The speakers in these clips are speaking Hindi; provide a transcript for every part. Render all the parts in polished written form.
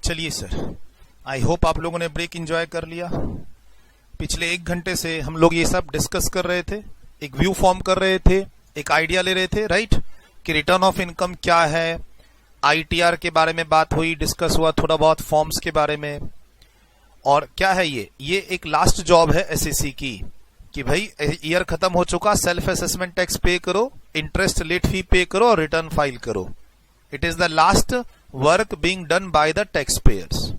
चलिए सर, आई होप आप लोगों ने ब्रेक एंजॉय कर लिया। पिछले 1 घंटे से हम लोग ये सब डिस्कस कर रहे थे, एक व्यू फॉर्म कर रहे थे, एक आइडिया ले रहे थे, राइट, कि रिटर्न ऑफ इनकम क्या है, आईटीआर के बारे में बात हुई, डिस्कस हुआ थोड़ा बहुत फॉर्म्स के बारे में। और क्या है ये एक लास्ट जॉब है एसएससी की कि भाई ईयर खत्म हो चुका, सेल्फ असेसमेंट टैक्स पे करो, इंटरेस्ट लेट फी पे करो और रिटर्न फाइल करो। It is the last work being done by the tax payers.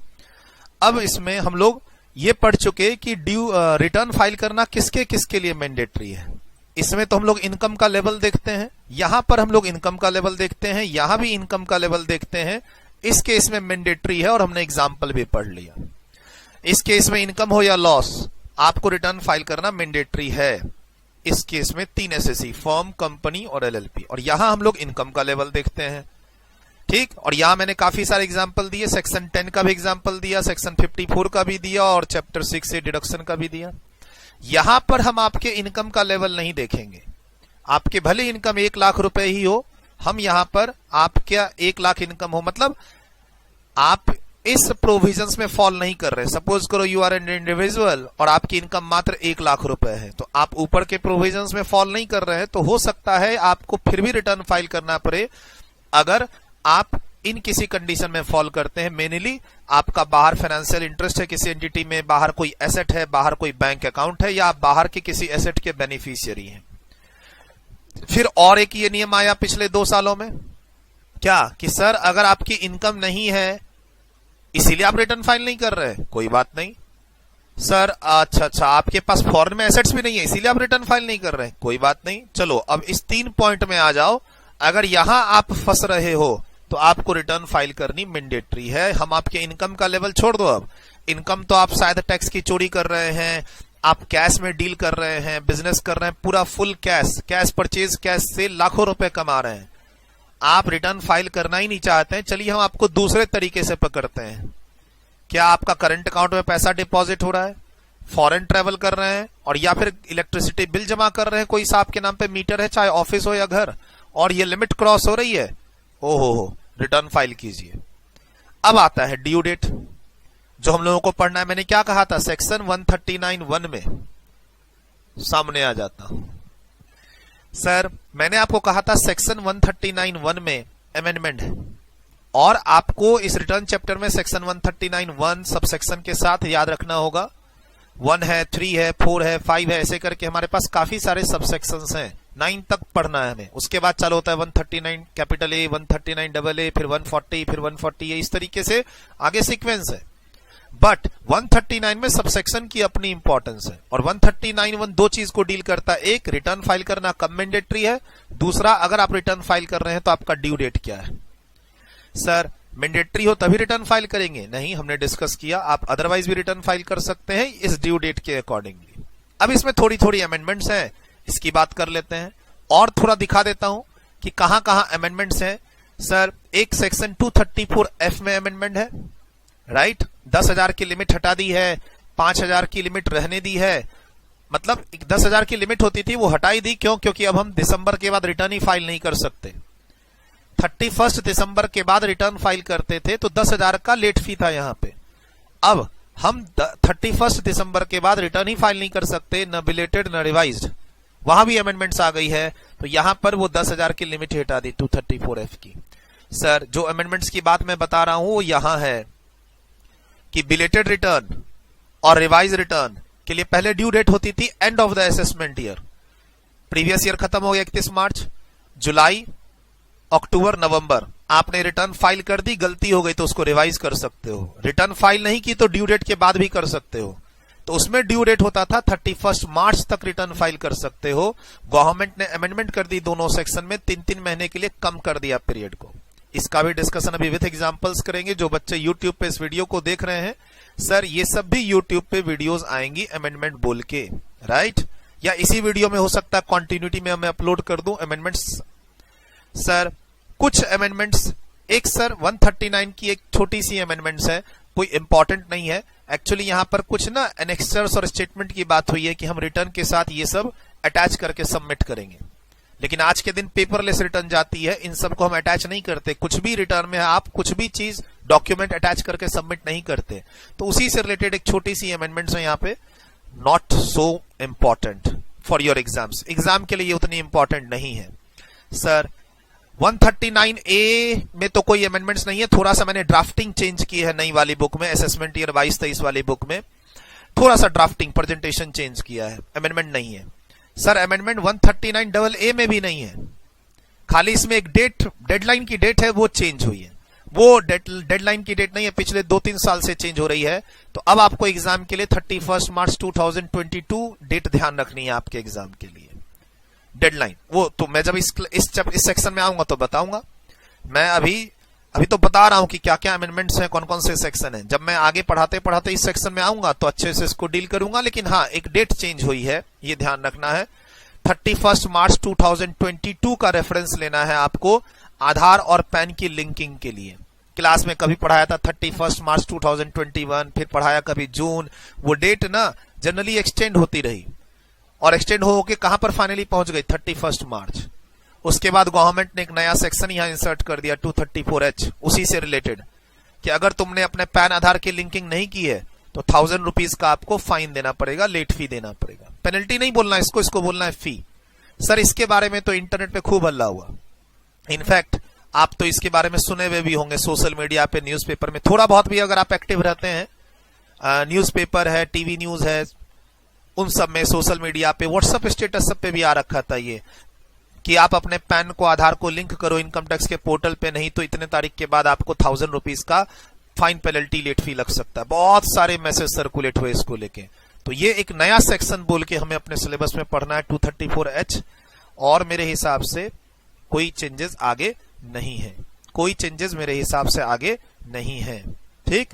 अब इसमें हम लोग ये पढ़ चुके कि ड्यू रिटर्न फाइल करना किसके किसके लिए मैंडेटरी है। इसमें तो हम लोग इनकम का लेवल देखते हैं, यहां पर हम लोग इनकम का लेवल देखते हैं, यहां भी इनकम का लेवल देखते हैं। इस केस में मैंडेटरी है और हमने एग्जाम्पल भी पढ़ लिया। इस केस में इनकम हो या लॉस, आपको रिटर्न फाइल करना मैंडेटरी है। इस केस में 3 एसएससी, फर्म, कंपनी और एलएलपी, और यहां हम लोग इनकम का लेवल देखते हैं, ठीक। और यहां मैंने काफी सारे एग्जाम्पल दिए, सेक्शन 10 का भी एग्जाम्पल दिया, सेक्शन 54 का भी दिया और चैप्टर 6 से डिडक्शन का भी दिया। यहां पर हम आपके इनकम का लेवल नहीं देखेंगे। आपके भले इनकम 1 लाख रुपए ही हो, हम यहां पर आपके 1 लाख इनकम हो, मतलब आप इस प्रोविजंस में फॉल नहीं कर रहे। सपोज करो यू आर एन इंडिविजुअल और आपकी इनकम मात्र 1 लाख रुपए है, तो आप ऊपर के प्रोविजंस में फॉल नहीं कर रहे हैं, तो हो सकता है आपको फिर भी रिटर्न फाइल करना पड़े। अगर आप इन किसी कंडीशन में फॉल करते हैं, मेनली आपका बाहर फाइनेंशियल इंटरेस्ट है किसी एंटिटी में, बाहर कोई एसेट है, बाहर कोई बैंक अकाउंट है, या आप बाहर के किसी एसेट के बेनिफिशियरी हैं। फिर और एक ये नियम आया पिछले 2 सालों में, क्या कि सर अगर आपकी इनकम नहीं है इसीलिए आप रिटर्न फाइल नहीं कर रहे, कोई बात नहीं। सर अच्छा आपके पास फॉरेन में एसेट्स भी नहीं है इसीलिए आप रिटर्न फाइल नहीं कर रहे, कोई बात नहीं। चलो अब इस 3 पॉइंट में आ जाओ। अगर यहां आप फंस रहे हो तो आपको रिटर्न फाइल करनी मैंडेटरी है। हम आपके इनकम का लेवल छोड़ दो। अब इनकम तो आप शायद टैक्स की चोरी कर रहे हैं, आप कैश में डील कर रहे हैं, बिजनेस कर रहे हैं, पूरा फुल कैश परचेज, कैश से लाखों रुपए कमा रहे हैं, आप रिटर्न फाइल करना ही नहीं चाहते हैं। चलिए हम आपको दूसरे तरीके से पकड़ते हैं। क्या आपका करंट अकाउंट में पैसा डिपॉजिट हो रहा है, फॉरेन ट्रेवल कर रहे हैं, और या फिर इलेक्ट्रिसिटी बिल जमा कर रहे हैं, कोई साहब के नाम पे मीटर है, चाहे ऑफिस हो या घर, और ये लिमिट क्रॉस हो रही है, ओहो, रिटर्न फाइल कीजिए। अब आता है ड्यू डेट, जो हम लोगों को पढ़ना है। मैंने क्या कहा था, सेक्शन 139(1) में सामने आ जाता हूं। सर मैंने आपको कहा था सेक्शन 139(1) में अमेंडमेंट है, और आपको इस रिटर्न चैप्टर में सेक्शन 139(1) सब सेक्शन के साथ याद रखना होगा। 1 है, 3 है, 4 है, 5 है, ऐसे करके हमारे पास काफी सारे सब सेक्शंस हैं। 9 तक पढ़ना है हमें, उसके बाद चालू होता है 139 कैपिटल ए, 139 डबल ए, फिर 140, फिर 140, इस तरीके से आगे सीक्वेंस है। बट 139 में सबसेक्शन की अपनी इंपॉर्टेंस है, और 139(1) 2 चीज को डील करता है। एक, रिटर्न फाइल करना कब मैंडेटरी है, दूसरा, अगर आप रिटर्न फाइल कर रहे हैं तो आपका ड्यू डेट क्या है। सर मैंडेटरी हो तभी रिटर्न फाइल करेंगे, नहीं, हमने डिस्कस किया आप अदरवाइज भी रिटर्न फाइल कर सकते हैं इस ड्यू डेट के अकॉर्डिंगली। अब इसमें थोड़ी थोड़ी अमेंडमेंट्स हैं, इसकी बात कर लेते हैं, और थोड़ा दिखा देता हूं कि कहां कहां अमेंडमेंट्स हैं। सर एक सेक्शन 234(f) में अमेंडमेंट है, राइट, 10,000 की लिमिट हटा दी है, 5,000 की लिमिट रहने दी है। मतलब 10,000 की लिमिट होती थी वो हटाई दी, क्यों, क्योंकि अब हम दिसंबर के बाद रिटर्न ही फाइल नहीं कर सकते। 31 दिसंबर के बाद रिटर्न फाइल करते थे तो 10,000 का लेट फी था यहां पे। अब हम 31 दिसंबर के बाद रिटर्न ही फाइल नहीं कर सकते, न बिलेटेड न रिवाइज्ड, वहां भी अमेंडमेंट्स आ गई है, तो यहां पर वो 10,000 की लिमिट हटा दी 234(f) की। सर जो अमेंडमेंट्स की बात मैं बता रहा हूं वो यहां है कि बिलेटेड रिटर्न और रिवाइज रिटर्न के लिए पहले ड्यू डेट होती थी end of the assessment year. Previous year खत्म हो गया 31 मार्च, जुलाई, अक्टूबर, नवंबर, आपने रिटर्न फाइल कर दी, गलती हो गई तो उसको रिवाइज कर सकते हो। रिटर्न फाइल नहीं की तो ड्यू डेट के बाद भी कर सकते हो। तो उसमें ड्यू डेट होता था 31 मार्च तक रिटर्न फाइल कर सकते हो। गवर्नमेंट ने अमेंडमेंट कर दी दोनों सेक्शन में, 3-3 महीने के लिए कम कर दिया पीरियड को। इसका भी डिस्कशन अभी विद एग्जांपल्स करेंगे। जो बच्चे यूट्यूब पे इस वीडियो को देख रहे हैं, सर ये सब भी यूट्यूब पे वीडियोस आएंगी अमेंडमेंट बोल के, राइट, या इसी वीडियो में हो सकता है कंटिन्यूटी में मैं अपलोड कर दूं अमेंडमेंट्स। सर कुछ अमेंडमेंट्स, एक सर 139 की एक छोटी सी अमेंडमेंट्स है, कोई इंपॉर्टेंट नहीं है एक्चुअली। यहां पर कुछ ना एनेक्सर्स और स्टेटमेंट की बात हुई है कि हम रिटर्न के साथ ये सब अटैच करके सबमिट करेंगे, लेकिन आज के दिन पेपरलेस रिटर्न जाती है, इन सब को हम अटैच नहीं करते। कुछ भी रिटर्न में आप कुछ भी चीज डॉक्यूमेंट अटैच करके सबमिट नहीं करते। तो उसी से रिलेटेड एक छोटी सी अमेंडमेंट्स है यहाँ पे, not so important for your exams, exam के लिए ये उतनी इंपॉर्टेंट नहीं है। सर 139A में तो कोई अमेंडमेंट्स नहीं है, थोड़ा सा मैंने ड्राफ्टिंग चेंज की है नई वाली बुक में, असेसमेंट ईयर 22-23 वाली बुक में थोड़ा सा ड्राफ्टिंग प्रेजेंटेशन चेंज किया है, अमेंडमेंट नहीं है। सर अमेंडमेंट 139AA में भी नहीं है, खाली इसमें एक डेडलाइन की डेट है वो चेंज हुई है, वो डेडलाइन की डेट नहीं है, पिछले 2-3 साल से चेंज हो रही है। तो अब आपको एग्जाम के लिए 31 मार्च 2022 डेट ध्यान रखनी है आपके एग्जाम के लिए, डेडलाइन। वो तो मैं जब इस सेक्शन में आऊंगा तो बताऊंगा, मैं अभी तो बता रहा हूं कि क्या क्या अमेंडमेंट्स हैं, कौन कौन से सेक्शन हैं। जब मैं आगे पढ़ाते पढ़ाते इस सेक्शन में आऊंगा तो अच्छे से इसको डील करूंगा। लेकिन हाँ, एक डेट चेंज हुई है, ये ध्यान रखना है। 31 मार्च 2022 का रेफरेंस लेना है आपको आधार और पैन की लिंकिंग के लिए। क्लास में कभी पढ़ाया था 31 मार्च 2021, फिर पढ़ाया कभी जून, वो डेट ना जनरली एक्सटेंड होती रही और एक्सटेंड हो के कहां पर फाइनली पहुंच गई 31 मार्च। उसके बाद गवर्नमेंट ने एक नया सेक्शन यहां इंसर्ट कर दिया 234H, उसी से रिलेटेड, कि अगर तुमने अपने पैन आधार की लिंकिंग नहीं की है तो 1000 रुपीज का आपको फाइन देना पड़ेगा, लेट फी देना पड़ेगा। पेनल्टी नहीं बोलना इसको बोलना है फी। सर इसके बारे में तो इंटरनेट पे खूब हल्ला हुआ, इनफैक्ट आप तो इसके बारे में सुने हुए भी होंगे, सोशल मीडिया पे, न्यूज़पेपर में थोड़ा बहुत भी अगर आप एक्टिव रहते हैं, न्यूज़पेपर है, टीवी न्यूज है, उन सब में, सोशल मीडिया पे, व्हाट्सएप स्टेटस सब पे भी आ रखा था ये कि आप अपने पैन को आधार को लिंक करो इनकम टैक्स के पोर्टल पे, नहीं तो इतने तारीख के बाद आपको 1000 रुपीज का फाइन, पेनल्टी, लेट फी लग सकता है। बहुत सारे मैसेज सर्कुलेट हुए इसको लेके। तो ये एक नया सेक्शन बोल के हमें अपने सिलेबस में पढ़ना है 234H, और मेरे हिसाब से कोई चेंजेस आगे नहीं है, कोई चेंजेस मेरे हिसाब से आगे नहीं है। ठीक,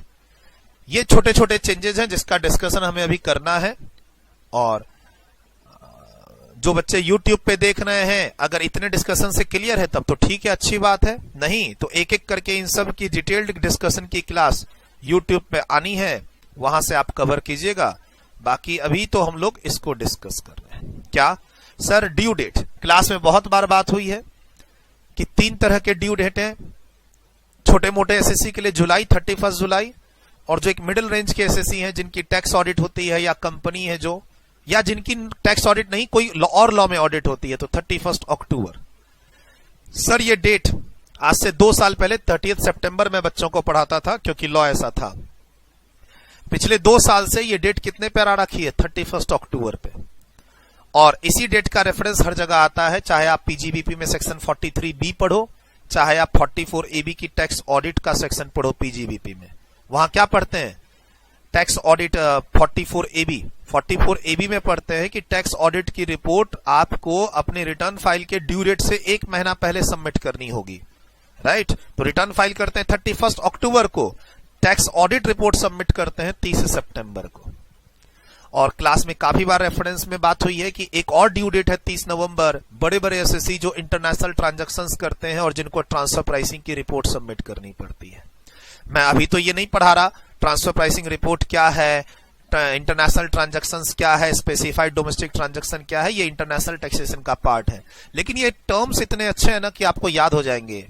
ये छोटे छोटे चेंजेस हैं जिसका डिस्कशन हमें अभी करना है। और जो बच्चे YouTube पे देख रहे हैं, अगर इतने डिस्कशन से क्लियर है तब तो ठीक है, अच्छी बात है। नहीं तो एक एक करके इन सब की डिटेल्ड डिस्कशन की क्लास YouTube पे आनी है, वहां से आप कवर कीजिएगा। बाकी अभी तो हम लोग इसको डिस्कस कर रहे हैं। क्या सर, ड्यू डेट क्लास में बहुत बार बात हुई है कि 3 तरह के ड्यू डेट हैं। छोटे मोटे एसएससी के लिए जुलाई, 31 जुलाई, और जो एक मिडिल रेंज के एसएससी हैं जिनकी टैक्स ऑडिट होती है या कंपनी है जो, या जिनकी टैक्स ऑडिट नहीं, कोई और लॉ में ऑडिट होती है, तो 31 अक्टूबर। सर ये डेट आज से 2 साल पहले 30 सितंबर में बच्चों को पढ़ाता था, क्योंकि लॉ ऐसा था। पिछले 2 साल से ये डेट कितने पे आ रखी है, 31 अक्टूबर पे। और इसी डेट का रेफरेंस हर जगह आता है, चाहे आप पीजीबीपी में सेक्शन 43B पढ़ो, चाहे आप 44AB की टैक्स ऑडिट का सेक्शन पढ़ो पीजीबीपी में। वहां क्या पढ़ते हैं, टैक्स ऑडिट 44AB में पढ़ते हैं कि टैक्स ऑडिट की रिपोर्ट आपको अपने रिटर्न फाइल के ड्यू डेट से 1 महीना पहले सबमिट करनी होगी, राइट। तो रिटर्न फाइल करते हैं 31 अक्टूबर को, टैक्स ऑडिट रिपोर्ट सबमिट करते हैं 30 सितंबर को। और क्लास में काफी बार रेफरेंस में बात हुई है कि एक और ड्यू डेट है 30 नवंबर, बड़े बड़े एसएससी जो इंटरनेशनल ट्रांजैक्शंस करते हैं और जिनको ट्रांसफर प्राइसिंग की रिपोर्ट सबमिट करनी पड़ती है। मैं अभी तो ये नहीं पढ़ा रहा ट्रांसफर प्राइसिंग रिपोर्ट क्या है, इंटरनेशनल ट्रांजैक्शंस क्या है, स्पेसिफाइड डोमेस्टिक ट्रांजैक्शन क्या है, ये इंटरनेशनल टैक्सेशन का पार्ट है। लेकिन ये टर्म्स इतने अच्छे हैं ना कि आपको याद हो जाएंगे।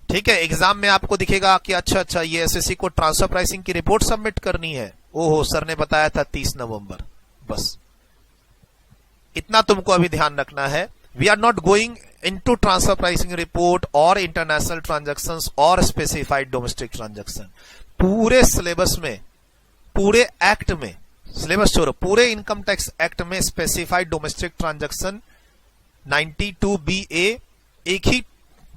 ठीक है, एग्जाम में आपको दिखेगा कि अच्छा ये एसएससी को ट्रांसफर प्राइसिंग की रिपोर्ट सबमिट करनी है, ओहो सर ने बताया था 30 नवंबर। बस इतना तुमको अभी ध्यान रखना है। We are not going into transfer pricing report और इंटरनेशनल ट्रांजैक्शंस और स्पेसिफाइड डोमेस्टिक ट्रांजैक्शन। पूरे सिलेबस में, पूरे एक्ट में, सिलेबस छोड़ो, पूरे इनकम टैक्स एक्ट में स्पेसिफाइड डोमेस्टिक ट्रांजैक्शन 92BA, एक ही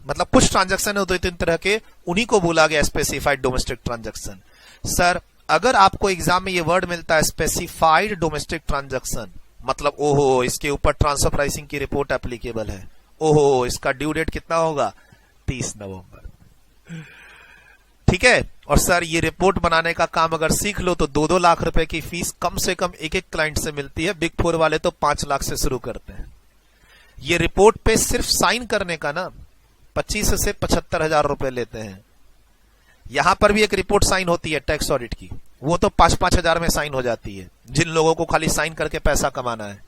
मतलब कुछ ट्रांजैक्शन है 2-3 तरह के, उन्हीं को बोला गया स्पेसिफाइड डोमेस्टिक ट्रांजैक्शन। सर अगर आपको एग्जाम में ये वर्ड मिलता है स्पेसिफाइड डोमेस्टिक ट्रांजैक्शन, मतलब ओहो इसके ऊपर ट्रांसफर प्राइसिंग की रिपोर्ट एप्लीकेबल है, ओहो इसका ड्यू डेट कितना होगा 30 नवंबर। ठीक है, और सर ये रिपोर्ट बनाने का काम अगर सीख लो तो 2-2 लाख रुपए की फीस कम से कम एक क्लाइंट से मिलती है। बिग 4 वाले तो 5 लाख से शुरू करते हैं। ये रिपोर्ट पे सिर्फ साइन करने का ना 25 से 75 हजार रुपए लेते हैं। यहां पर भी एक रिपोर्ट साइन होती है टैक्स ऑडिट की, वो तो 5-5 हजार में साइन हो जाती है, जिन लोगों को खाली साइन करके पैसा कमाना है।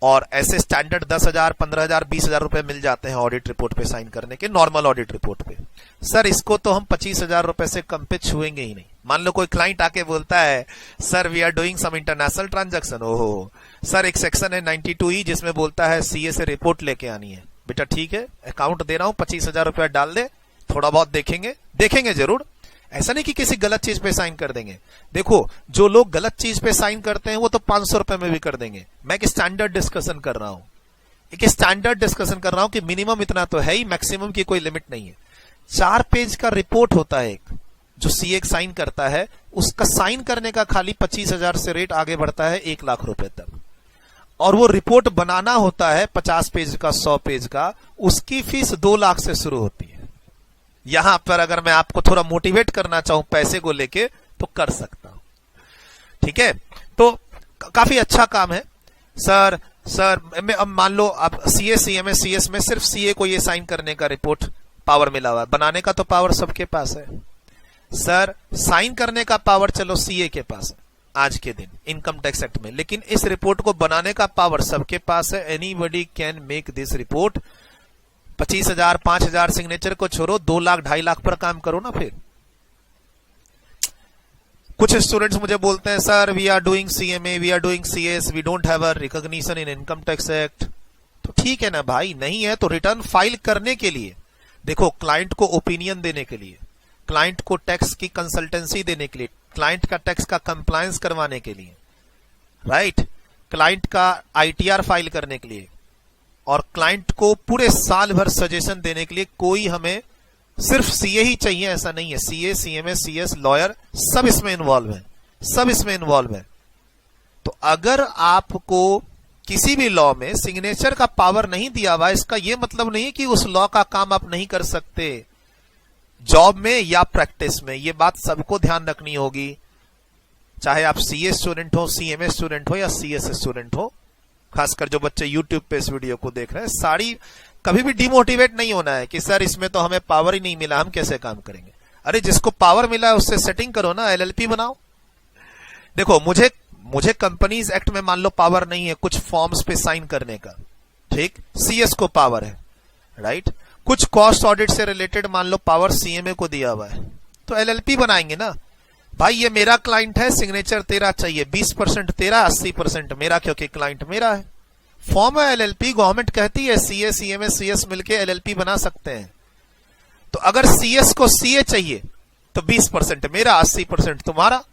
और ऐसे स्टैंडर्ड 10,000, 15,000, 20,000 रुपए मिल जाते हैं ऑडिट रिपोर्ट पे साइन करने के, नॉर्मल ऑडिट रिपोर्ट पे। सर इसको तो हम 25,000 रुपए से कम पे छुएंगे ही नहीं। मान लो कोई क्लाइंट आके बोलता है sir we are doing some international transaction, ओहो सर एक सेक्शन है 92E जिसमें बोलता है सीए से रिपोर्ट लेके आनी है। बेटा ठीक है, अकाउंट दे रहा हूं, 25,000 रुपया डाल दे, थोड़ा बहुत देखेंगे जरूर, ऐसा नहीं कि किसी गलत चीज पे साइन कर देंगे। देखो जो लोग गलत चीज पे साइन करते हैं वो तो 500 रुपए में भी कर देंगे। मैं एक स्टैंडर्ड डिस्कशन कर रहा हूं, कि मिनिमम इतना तो है ही, मैक्सिमम की कोई लिमिट नहीं है। 4 पेज का रिपोर्ट होता है एक, जो सीए साइन करता है, उसका साइन करने का खाली 25,000 से रेट आगे बढ़ता है 1 लाख रुपए तक। और वो रिपोर्ट बनाना होता है 50 पेज का, 100 पेज का, उसकी फीस 2 लाख से शुरू होती है। यहां पर अगर मैं आपको थोड़ा मोटिवेट करना चाहूं पैसे को लेके तो कर सकता हूं, ठीक है। तो काफी अच्छा काम है। सर अब मान लो आप सीए, सीएमए, सीएस में सिर्फ सीए को ये साइन करने का रिपोर्ट पावर मिला हुआ है, बनाने का तो पावर सबके पास है। सर साइन करने का पावर चलो सीए के पास है आज के दिन इनकम टैक्स एक्ट में, लेकिन इस रिपोर्ट को बनाने का पावर सबके पास है। Anybody can make this report. 25,000, 5,000 signature को छोड़ो, 2 लाख, 2.5 लाख पर काम करो ना। फिर कुछ स्टूडेंट्स मुझे बोलते हैं sir we are doing CMA, we are doing CS, we don't have a recognition in income tax act. तो ठीक है ना भाई, नहीं है तो रिटर्न फाइल करने के लिए, देखो क्लाइंट को ओपिनियन देने के लिए, क्लाइंट को टैक्स की कंसल्टेंसी देने के लिए, क्लाइंट का टैक्स का कंप्लायंस करवाने के लिए, राइट, क्लाइंट का आईटीआर फाइल करने के लिए, और क्लाइंट को पूरे साल भर सजेशन देने के लिए कोई हमें सिर्फ सीए ही चाहिए ऐसा नहीं है। सीए, सीएमए, सीएस, लॉयर सब इसमें इन्वॉल्व है। तो अगर आपको किसी भी लॉ में सिग्नेचर का पावर नहीं दिया हुआ, इसका यह मतलब नहीं कि उस लॉ का काम आप नहीं कर सकते जॉब में या प्रैक्टिस में। यह बात सबको ध्यान रखनी होगी, चाहे आप सीए स्टूडेंट हो, सीएमए स्टूडेंट हो या सीएस स्टूडेंट हो। खासकर जो बच्चे यूट्यूब पे इस वीडियो को देख रहे हैं, कभी भी डिमोटिवेट नहीं होना है कि सर इसमें तो हमें पावर ही नहीं मिला, हम कैसे काम करेंगे। अरे जिसको पावर मिला है उससे सेटिंग करो ना, एलएलपी बनाओ। देखो मुझे कंपनीज एक्ट में मान लो पावर नहीं है कुछ फॉर्म्स पे साइन करने का, ठीक, सीएस को पावर है, राइट। कुछ कॉस्ट ऑडिट से रिलेटेड मान लो पावर सीएमए को दिया हुआ है, तो एलएलपी बनाएंगे ना। भाई ये मेरा क्लाइंट है, सिग्नेचर तेरा चाहिए, 20% तेरा, 80% मेरा, क्योंकि क्लाइंट मेरा है। फॉर्म है एलएलपी, गवर्नमेंट कहती है सीए, सीएमए, सीएस मिलके एलएलपी बना सकते हैं। तो अगर सीएस को सीए चाहिए तो 20% मेरा, 80% तुम्हारा।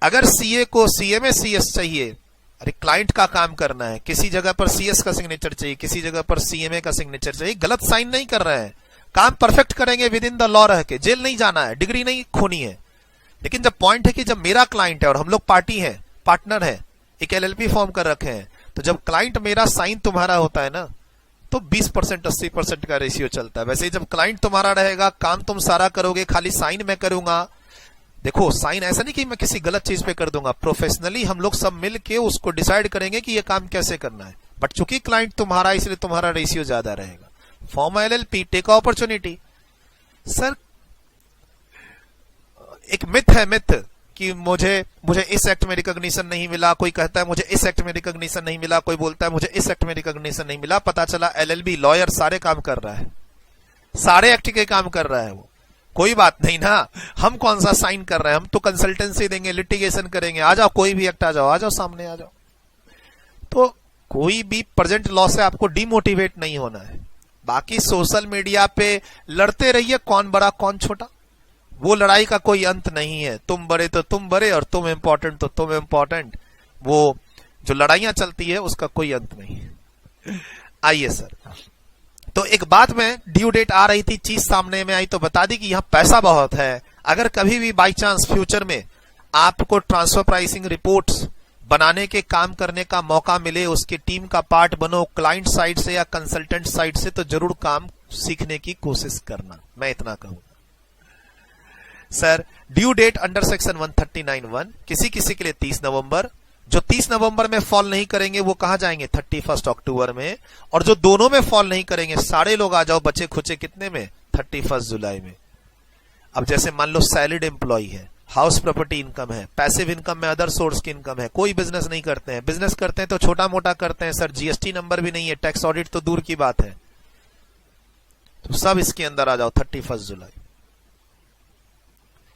अगर सीए को सीएमए, सीएस चाहिए, अरे क्लाइंट का काम करना है, किसी जगह पर सीएस का सिग्नेचर चाहिए, किसी जगह पर सीएमए का सिग्नेचर चाहिए, गलत साइन नहीं कर रहे हैं, काम परफेक्ट करेंगे विद इन द लॉ रह के, जेल नहीं जाना है, डिग्री नहीं खोनी है। लेकिन जब पॉइंट है कि जब मेरा क्लाइंट है और हम लोग पार्टी है, पार्टनर है, एक एलएलपी फॉर्म कर रखे हैं, तो जब क्लाइंट मेरा साइन तुम्हारा होता है ना, तो 20% 80% का रेशियो चलता है। वैसे ही जब क्लाइंट तुम्हारा रहेगा, काम तुम सारा करोगे, खाली साइन मैं करूंगा। देखो साइन ऐसा नहीं कि मैं किसी गलत चीज पे कर दूंगा, प्रोफेशनली हम लोग सब मिल के उसको डिसाइड करेंगे कि ये काम कैसे करना है। बट चूंकि क्लाइंट तुम्हारा, इसलिए तुम्हारा रेशियो ज्यादा रहेगा। Firm LLP, take opportunity. Sir एक मिथ है, मिथ कि मुझे इस एक्ट में रिकॉग्निशन नहीं मिला, कोई कहता है मुझे इस एक्ट में रिकॉग्निशन नहीं मिला, कोई बोलता है मुझे इस एक्ट में रिकॉग्निशन नहीं मिला। पता चला एलएलबी, लॉयर सारे काम कर रहा है, सारे एक्ट के काम कर रहा है वो। कोई बात नहीं ना, हम कौन सा साइन कर रहे हैं, हम तो कंसल्टेंसी देंगे, लिटिगेशन करेंगे। आ जाओ, कोई भी एक्ट आ जाओ सामने आ जाओ। तो कोई भी प्रेजेंट लॉ से आपको डिमोटिवेट नहीं होना है। बाकी सोशल मीडिया पे लड़ते रहिए, कौन बड़ा कौन छोटा, वो लड़ाई का कोई अंत नहीं है। तुम बड़े तो तुम बड़े और तुम इंपॉर्टेंट तो तुम इंपॉर्टेंट, वो जो लड़ाइयां चलती है उसका कोई अंत नहीं है। आइए सर, तो एक बात में ड्यू डेट आ रही थी, चीज सामने में आई तो बता दी कि यहां पैसा बहुत है। अगर कभी भी बाई चांस फ्यूचर में आपको ट्रांसफर प्राइसिंग रिपोर्ट्स बनाने के काम करने का मौका मिले, उसकी टीम का पार्ट बनो, क्लाइंट साइड से या कंसल्टेंट साइड से, तो जरूर काम सीखने की कोशिश करना, मैं इतना कहूंगा। Sir due date under section 139(1) किसी किसी के लिए 30 नवंबर, जो 30 नवंबर में फॉल नहीं करेंगे वो कहां जाएंगे, 31 अक्टूबर में, और जो दोनों में फॉल नहीं करेंगे, सारे लोग आ जाओ बचे खुचे कितने में, 31 जुलाई में। अब जैसे मान लो सैलरीड एम्प्लॉय है, हाउस प्रॉपर्टी इनकम है, पैसिव इनकम में अदर सोर्स की इनकम है। कोई बिजनेस नहीं करते हैं, बिजनेस करते हैं तो छोटा मोटा करते हैं सर, जीएसटी नंबर भी नहीं है, टैक्स ऑडिट तो दूर की बात है। तो सब इसके अंदर आ जाओ 31 जुलाई।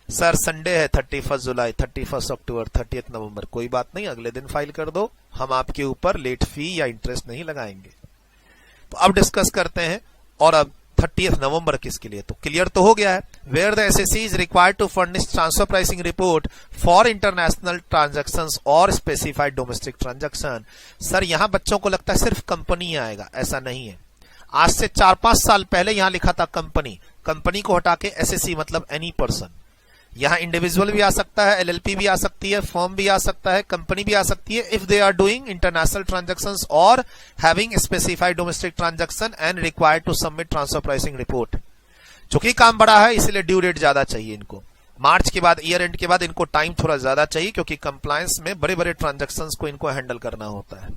सर संडे है 31 जुलाई, 31 अक्टूबर, 30 नवंबर, कोई बात नहीं, अगले दिन फाइल कर दो, हम आपके ऊपर लेट फी या इंटरेस्ट नहीं लगाएंगे। तो अब डिस्कस करते हैं। और अब 30 नवंबर किसके लिए, तो क्लियर तो हो गया है। Where the assessee is required to furnish transfer pricing report for international transactions और स्पेसिफाइड डोमेस्टिक ट्रांजैक्शन। सर यहां बच्चों को लगता है सिर्फ कंपनी आएगा, ऐसा नहीं है। आज से 4-5 साल पहले यहां लिखा था कंपनी, कंपनी को हटा के एसएससी मतलब एनी पर्सन। यहां इंडिविजुअल भी आ सकता है, एलएलपी भी आ सकती है, फर्म भी आ सकता है, कंपनी भी आ सकती है, if they are doing international transactions और having specified domestic transaction and required to submit transfer pricing report. चूंकि काम बड़ा है इसलिए ड्यू डेट ज्यादा चाहिए इनको, मार्च के बाद, ईयर एंड के बाद इनको टाइम थोड़ा ज्यादा चाहिए, क्योंकि कंप्लायंस में बड़े बड़े ट्रांजैक्शंस को इनको हैंडल करना होता है।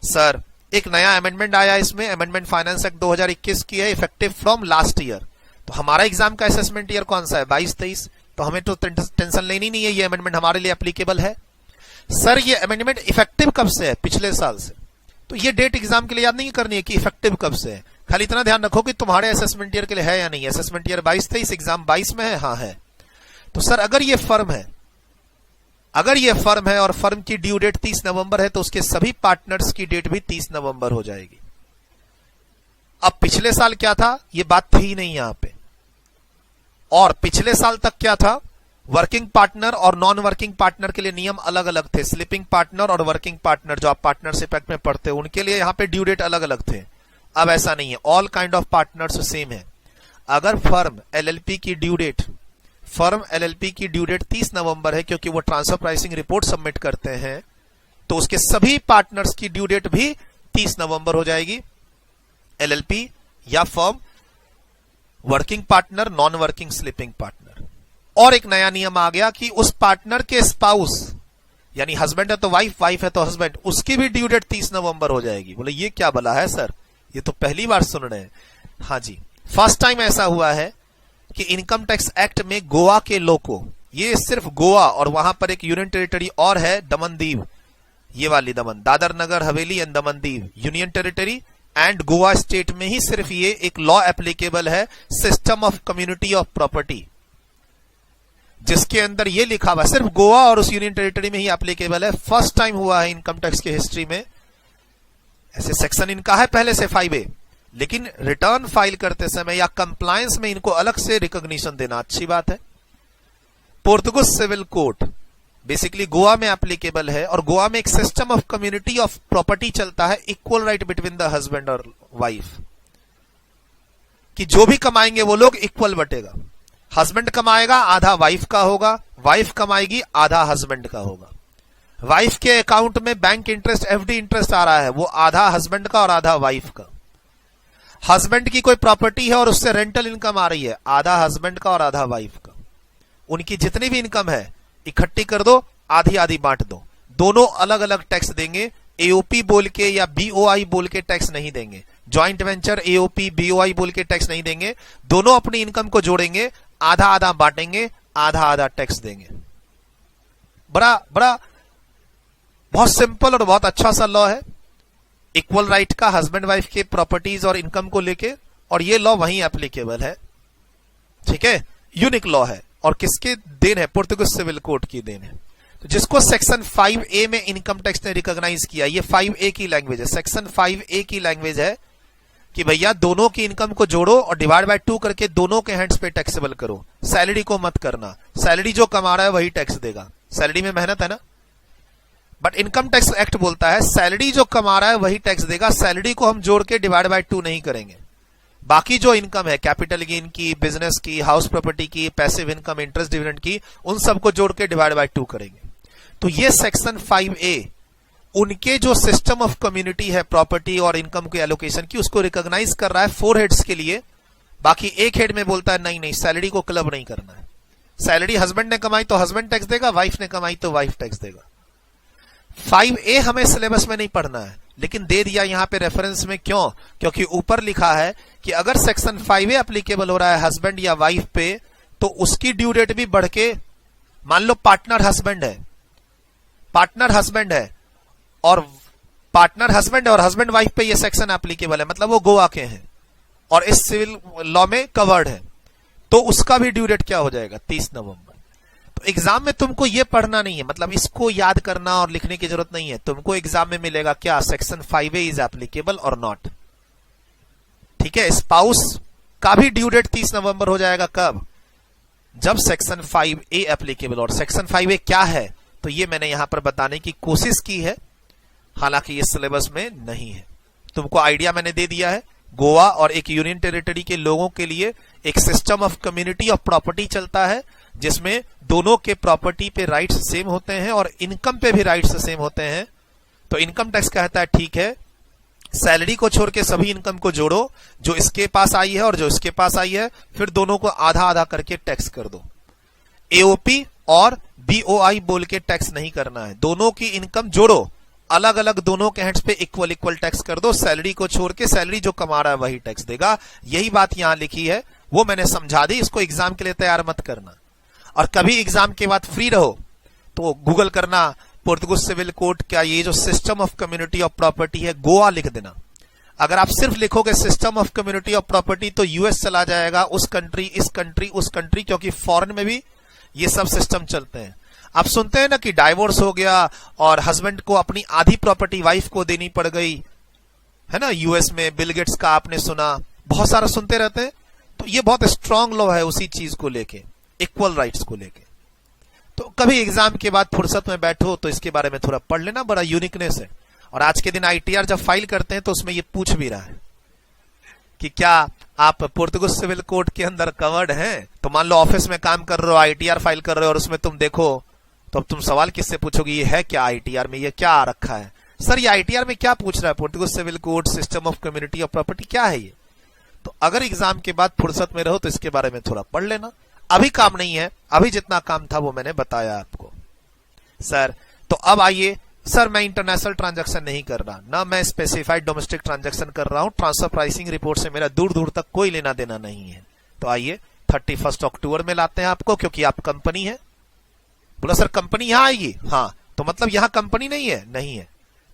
सर एक नया अमेंडमेंट आया इसमें, अमेंडमेंट फाइनेंस एक्ट 2021 की है, इफेक्टिव फ्रॉम लास्ट ईयर। तो हमारा एग्जाम का असेसमेंट ईयर कौन सा है, 22-23, तो हमें तो टेंशन लेनी नहीं है, ये अमेंडमेंट हमारे लिए एप्लीकेबल है। सर ये अमेंडमेंट इफेक्टिव कब से है, पिछले साल से। तो ये डेट एग्जाम के लिए याद नहीं करनी है कि इफेक्टिव कब से है, खाली इतना ध्यान रखो कि तुम्हारे असेसमेंट ईयर के लिए है या नहीं। असेसमेंट ईयर 22-23, एग्जाम 22 में है, हाँ है। तो सर अगर ये फर्म है और फर्म की ड्यू डेट 30 नवंबर है, तो उसके सभी पार्टनर्स की डेट भी 30 नवंबर हो जाएगी। अब पिछले साल क्या था, ये बात थी नहीं यहां पे। और पिछले साल तक क्या था, वर्किंग पार्टनर और नॉन वर्किंग पार्टनर के लिए नियम अलग अलग थे। स्लीपिंग पार्टनर और वर्किंग पार्टनर जो आप पार्टनरशिप एक्ट में पढ़ते हो, उनके लिए यहां पे ड्यू डेट अलग अलग थे। अब ऐसा नहीं है, all kind of partners same है। अगर फर्म एलएलपी की ड्यू डेट 30 नवंबर है, क्योंकि वो ट्रांसफर प्राइसिंग रिपोर्ट सबमिट करते हैं, तो उसके सभी पार्टनर्स की ड्यू डेट भी 30 नवंबर हो जाएगी। एलएलपी या firm, working partner, non working sleeping partner. और एक नया नियम आ गया कि उस पार्टनर के स्पाउस, यानी हस्बैंड है तो वाइफ, वाइफ है तो हस्बैंड, उसकी भी ड्यू डेट 30 नवंबर हो जाएगी। बोले ये क्या भला है सर, ये तो पहली बार सुन रहे हैं। हाँ जी, फर्स्ट टाइम ऐसा हुआ है कि इनकम टैक्स एक्ट में गोवा के लोग को, ये सिर्फ गोवा और वहां पर एक यूनियन टेरिटरी और है दमन-दीव, ये वाली दमन, Dadra Nagar Haveli and Daman Diu union territory and Goa state में ही सिर्फ ये एक लॉ एप्लीकेबल है, system of community of property, जिसके अंदर ये लिखा हुआ सिर्फ गोवा और उस यूनियन टेरिटरी में ही एप्लीकेबल है। फर्स्ट टाइम हुआ है इनकम टैक्स की हिस्ट्री में। ऐसे सेक्शन इनका है पहले से 5A, लेकिन रिटर्न फाइल करते समय या कंप्लायंस में इनको अलग से रिकॉग्निशन देना अच्छी बात है। Portuguese civil code basically Goa में एप्लीकेबल है, और गोवा में एक system of community of property चलता है, equal right between the husband और वाइफ, कि जो भी कमाएंगे वो लोग इक्वल बटेगा। हस्बैंड कमाएगा आधा वाइफ का होगा, वाइफ कमाएगी आधा हस्बैंड का होगा। वाइफ के अकाउंट में बैंक इंटरेस्ट, एफडी इंटरेस्ट आ रहा है, वो आधा हस्बैंड का और आधा वाइफ का। हस्बैंड की कोई प्रॉपर्टी है और उससे रेंटल इनकम आ रही है, आधा हस्बैंड का और आधा वाइफ का। उनकी जितनी भी इनकम है इकट्ठी कर दो, आधी आधी बांट दो। दोनों अलग अलग टैक्स देंगे, एओपी बोल के या बीओआई बोल के टैक्स नहीं देंगे। ज्वाइंट वेंचर एओपी बीओआई बोल के टैक्स नहीं देंगे। दोनों अपनी इनकम को जोड़ेंगे, आधा आधा बांटेंगे, आधा आधा टैक्स देंगे। बड़ा बहुत सिंपल और बहुत अच्छा सा लॉ है, इक्वल राइट का हस्बैंड वाइफ के प्रॉपर्टीज और इनकम को लेके, और ये लॉ वहीं एप्लीकेबल है। ठीक है, यूनिक लॉ है। और किसके देन है, पोर्तुगीज सिविल कोड की देन है। तो जिसको सेक्शन 5A में इनकम टैक्स ने रिकॉग्नाइज किया, ये 5A की लैंग्वेज है, सेक्शन 5A की लैंग्वेज है कि भैया दोनों की इनकम को जोड़ो और डिवाइड बाय 2 करके दोनों के हैंड्स पे टैक्सेबल करो। सैलरी को मत करना, सैलरी जो कमा रहा है वही टैक्स देगा, सैलरी में मेहनत है ना। बट इनकम टैक्स एक्ट बोलता है सैलरी जो कमा रहा है वही टैक्स देगा, सैलरी को हम जोड़ के डिवाइड बाय 2 नहीं करेंगे। बाकी जो इनकम है, कैपिटल गेन की, बिजनेस की, हाउस प्रॉपर्टी की, पैसिव इनकम, इंटरेस्ट डिविडेंड की, उन सबको जोड़ के डिवाइड बाय 2 करेंगे। तो ये सेक्शन 5A उनके जो सिस्टम ऑफ कम्युनिटी है प्रॉपर्टी और इनकम के एलोकेशन की, उसको रिकॉग्नाइज कर रहा है 4 हेड्स के लिए। बाकी एक हेड में बोलता है नहीं, सैलरी को क्लब नहीं करना है। सैलरी हस्बैंड ने कमाई तो हस्बैंड टैक्स देगा, वाइफ ने कमाई तो वाइफ टैक्स देगा। 5A हमें सिलेबस में नहीं पढ़ना है, लेकिन दे दिया यहां पे रेफरेंस में। क्यों? क्योंकि ऊपर लिखा है कि अगर सेक्शन 5A एप्लीकेबल हो रहा है हस्बैंड या वाइफ पे, तो उसकी ड्यू डेट भी बढ़ के मान लो पार्टनर हस्बैंड है, पार्टनर हस्बैंड है और पार्टनर हस्बैंड है और हस्बैंड वाइफ पे ये सेक्शन एप्लीकेबल है, मतलब वो गोवा के हैं और इस सिविल लॉ में कवर्ड है, तो उसका भी ड्यू डेट क्या हो जाएगा 30 नवंबर। तो एग्जाम में तुमको ये पढ़ना नहीं है, मतलब इसको याद करना और लिखने की जरूरत नहीं है, तुमको एग्जाम में मिलेगा क्या, सेक्शन 5A इज एप्लीकेबल और नॉट। ठीक है, स्पाउस का भी ड्यू डेट 30 नवंबर हो जाएगा, कब, जब सेक्शन 5A एप्लीकेबल। और सेक्शन 5A क्या है, तो ये मैंने यहां पर बताने की कोशिश की है, हालांकि ये सिलेबस में नहीं है। तुमको आइडिया मैंने दे दिया है। गोवा और एक यूनियन टेरिटरी के लोगों के लिए एक system of community of property चलता है, जिसमें दोनों के प्रॉपर्टी पे राइट्स सेम होते हैं और इनकम पे भी राइट्स सेम होते हैं। तो इनकम टैक्स कहता है ठीक है, सैलरी को छोड़ के सभी इनकम को जोड़ो, जो इसके पास आई है और जो इसके पास आई है, फिर दोनों को आधा आधा करके टैक्स कर दो। एओपी और बीओआई बोल के टैक्स नहीं करना है, दोनों की इनकम जोड़ो, अलग अलग दोनों के हेड्स पे इक्वल इक्वल टैक्स कर दो, सैलरी को छोड़ के सैलरी जो कमा रहा है वही टैक्स देगा। यही बात यहां लिखी है, वो मैंने समझा दी, इसको एग्जाम के लिए तैयार मत करना। और कभी एग्जाम के बाद फ्री रहो तो गूगल करना पोर्तुगीज सिविल कोड का ये जो system of community of property है, गोवा लिख देना। अगर आप सिर्फ लिखोगे system of community of property तो यूएस चला जाएगा, उस कंट्री, इस कंट्री, उस कंट्री, क्योंकि फॉरेन में भी ये सब सिस्टम चलते हैं। आप सुनते हैं ना कि डाइवोर्स हो गया और हस्बैंड को अपनी आधी प्रॉपर्टी वाइफ को देनी पड़ गई, है ना, यूएस में बिल गेट्स का आपने सुना, बहुत सारा सुनते रहते हैं। तो ये बहुत स्ट्रांग लॉ है उसी चीज को लेके, इक्वल राइट्स को लेके। तो कभी एग्जाम के बाद फुर्सत में बैठो तो इसके बारे में थोड़ा पढ़ लेना, बड़ा यूनिकनेस है। और आज के दिन आईटीआर जब फाइल करते हैं तो उसमें ये पूछ भी रहा है कि क्या आप पोर्तुगीज सिविल कोड के अंदर कवर्ड हैं। तो मान लो ऑफिस में काम कर रहे हो, आईटीआर फाइल कर रहे हो और उसमें तुम देखो, तो अब तुम सवाल किससे पूछोगे, ये है क्या आईटीआर में, ये क्या आ रखा है, सर ये आईटीआर में क्या पूछ रहा है, Portuguese civil code system of community of property क्या है ये। तो अगर एग्जाम के बाद फुर्सत में रहो तो इसके बारे में थोड़ा पढ़ लेना। अभी काम नहीं है, अभी जितना काम था वो मैंने बताया आपको। सर तो अब आइए, सर मैं इंटरनेशनल ट्रांजैक्शन नहीं कर रहा ना, मैं स्पेसिफाइड डोमेस्टिक ट्रांजैक्शन कर रहा हूं, ट्रांसफर प्राइसिंग रिपोर्ट से मेरा दूर दूर तक कोई लेना देना नहीं है। तो आइए 31 अक्टूबर में लाते हैं आपको, क्योंकि आप कंपनी है। बोला सर कंपनी यहां आएगी, हाँ, तो मतलब यहां कंपनी नहीं है, नहीं है,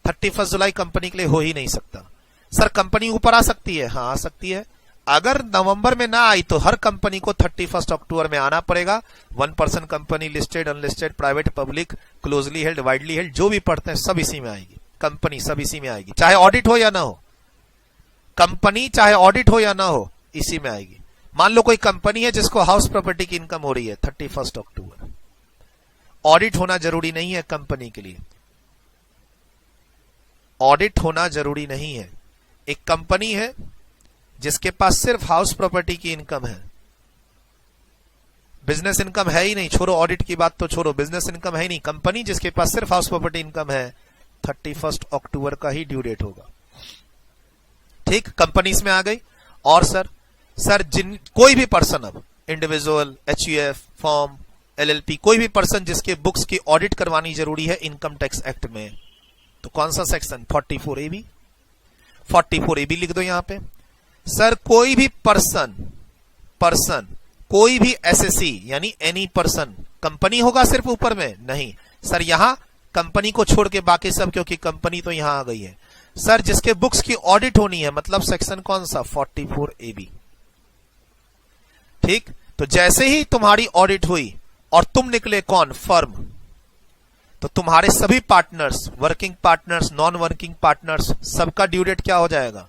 31 जुलाई कंपनी के लिए हो ही नहीं सकता। सर कंपनी ऊपर आ सकती है, हाँ आ सकती है। अगर नवंबर में ना आई तो हर कंपनी को 31 अक्टूबर में आना पड़ेगा। 1% company, listed, unlisted, private, public, closely held, widely held, जो भी पढ़ते हैं सब इसी में आएगी, कंपनी सब इसी में आएगी, चाहे ऑडिट हो या ना हो, कंपनी चाहे ऑडिट हो या ना हो इसी में आएगी। मान लो कोई कंपनी है जिसको हाउस प्रॉपर्टी की इनकम हो रही है 31 अक्टूबर, ऑडिट होना जरूरी नहीं है कंपनी के लिए, ऑडिट होना जरूरी नहीं है। एक कंपनी है जिसके पास सिर्फ हाउस प्रॉपर्टी की इनकम है, बिजनेस इनकम है ही नहीं, छोड़ो ऑडिट की बात तो छोड़ो, बिजनेस इनकम है ही नहीं, कंपनी जिसके पास सिर्फ हाउस प्रॉपर्टी इनकम है, 31 अक्टूबर का ही ड्यू डेट होगा। ठीक, कंपनी इसमें आ गई। और सर जिन कोई भी पर्सन, अब इंडिविजुअल, एचयूएफ, फॉर्म, एलएलपी, कोई भी पर्सन जिसके बुक्स की ऑडिट करवानी जरूरी है इनकम टैक्स एक्ट में, तो कौन सा सेक्शन, 44AB, 44AB लिख दो यहां पे। सर कोई भी पर्सन, कोई भी एसएससी यानी एनी पर्सन, कंपनी होगा सिर्फ ऊपर में, नहीं सर, यहां कंपनी को छोड़ के बाकी सब, क्योंकि कंपनी तो यहां आ गई है। सर जिसके बुक्स की ऑडिट होनी है, मतलब सेक्शन कौन सा, 44AB। ठीक, तो जैसे ही तुम्हारी ऑडिट हुई और तुम निकले कौन, फर्म, तो तुम्हारे सभी partners, working partners, non working partners, सबका ड्यू डेट क्या हो जाएगा,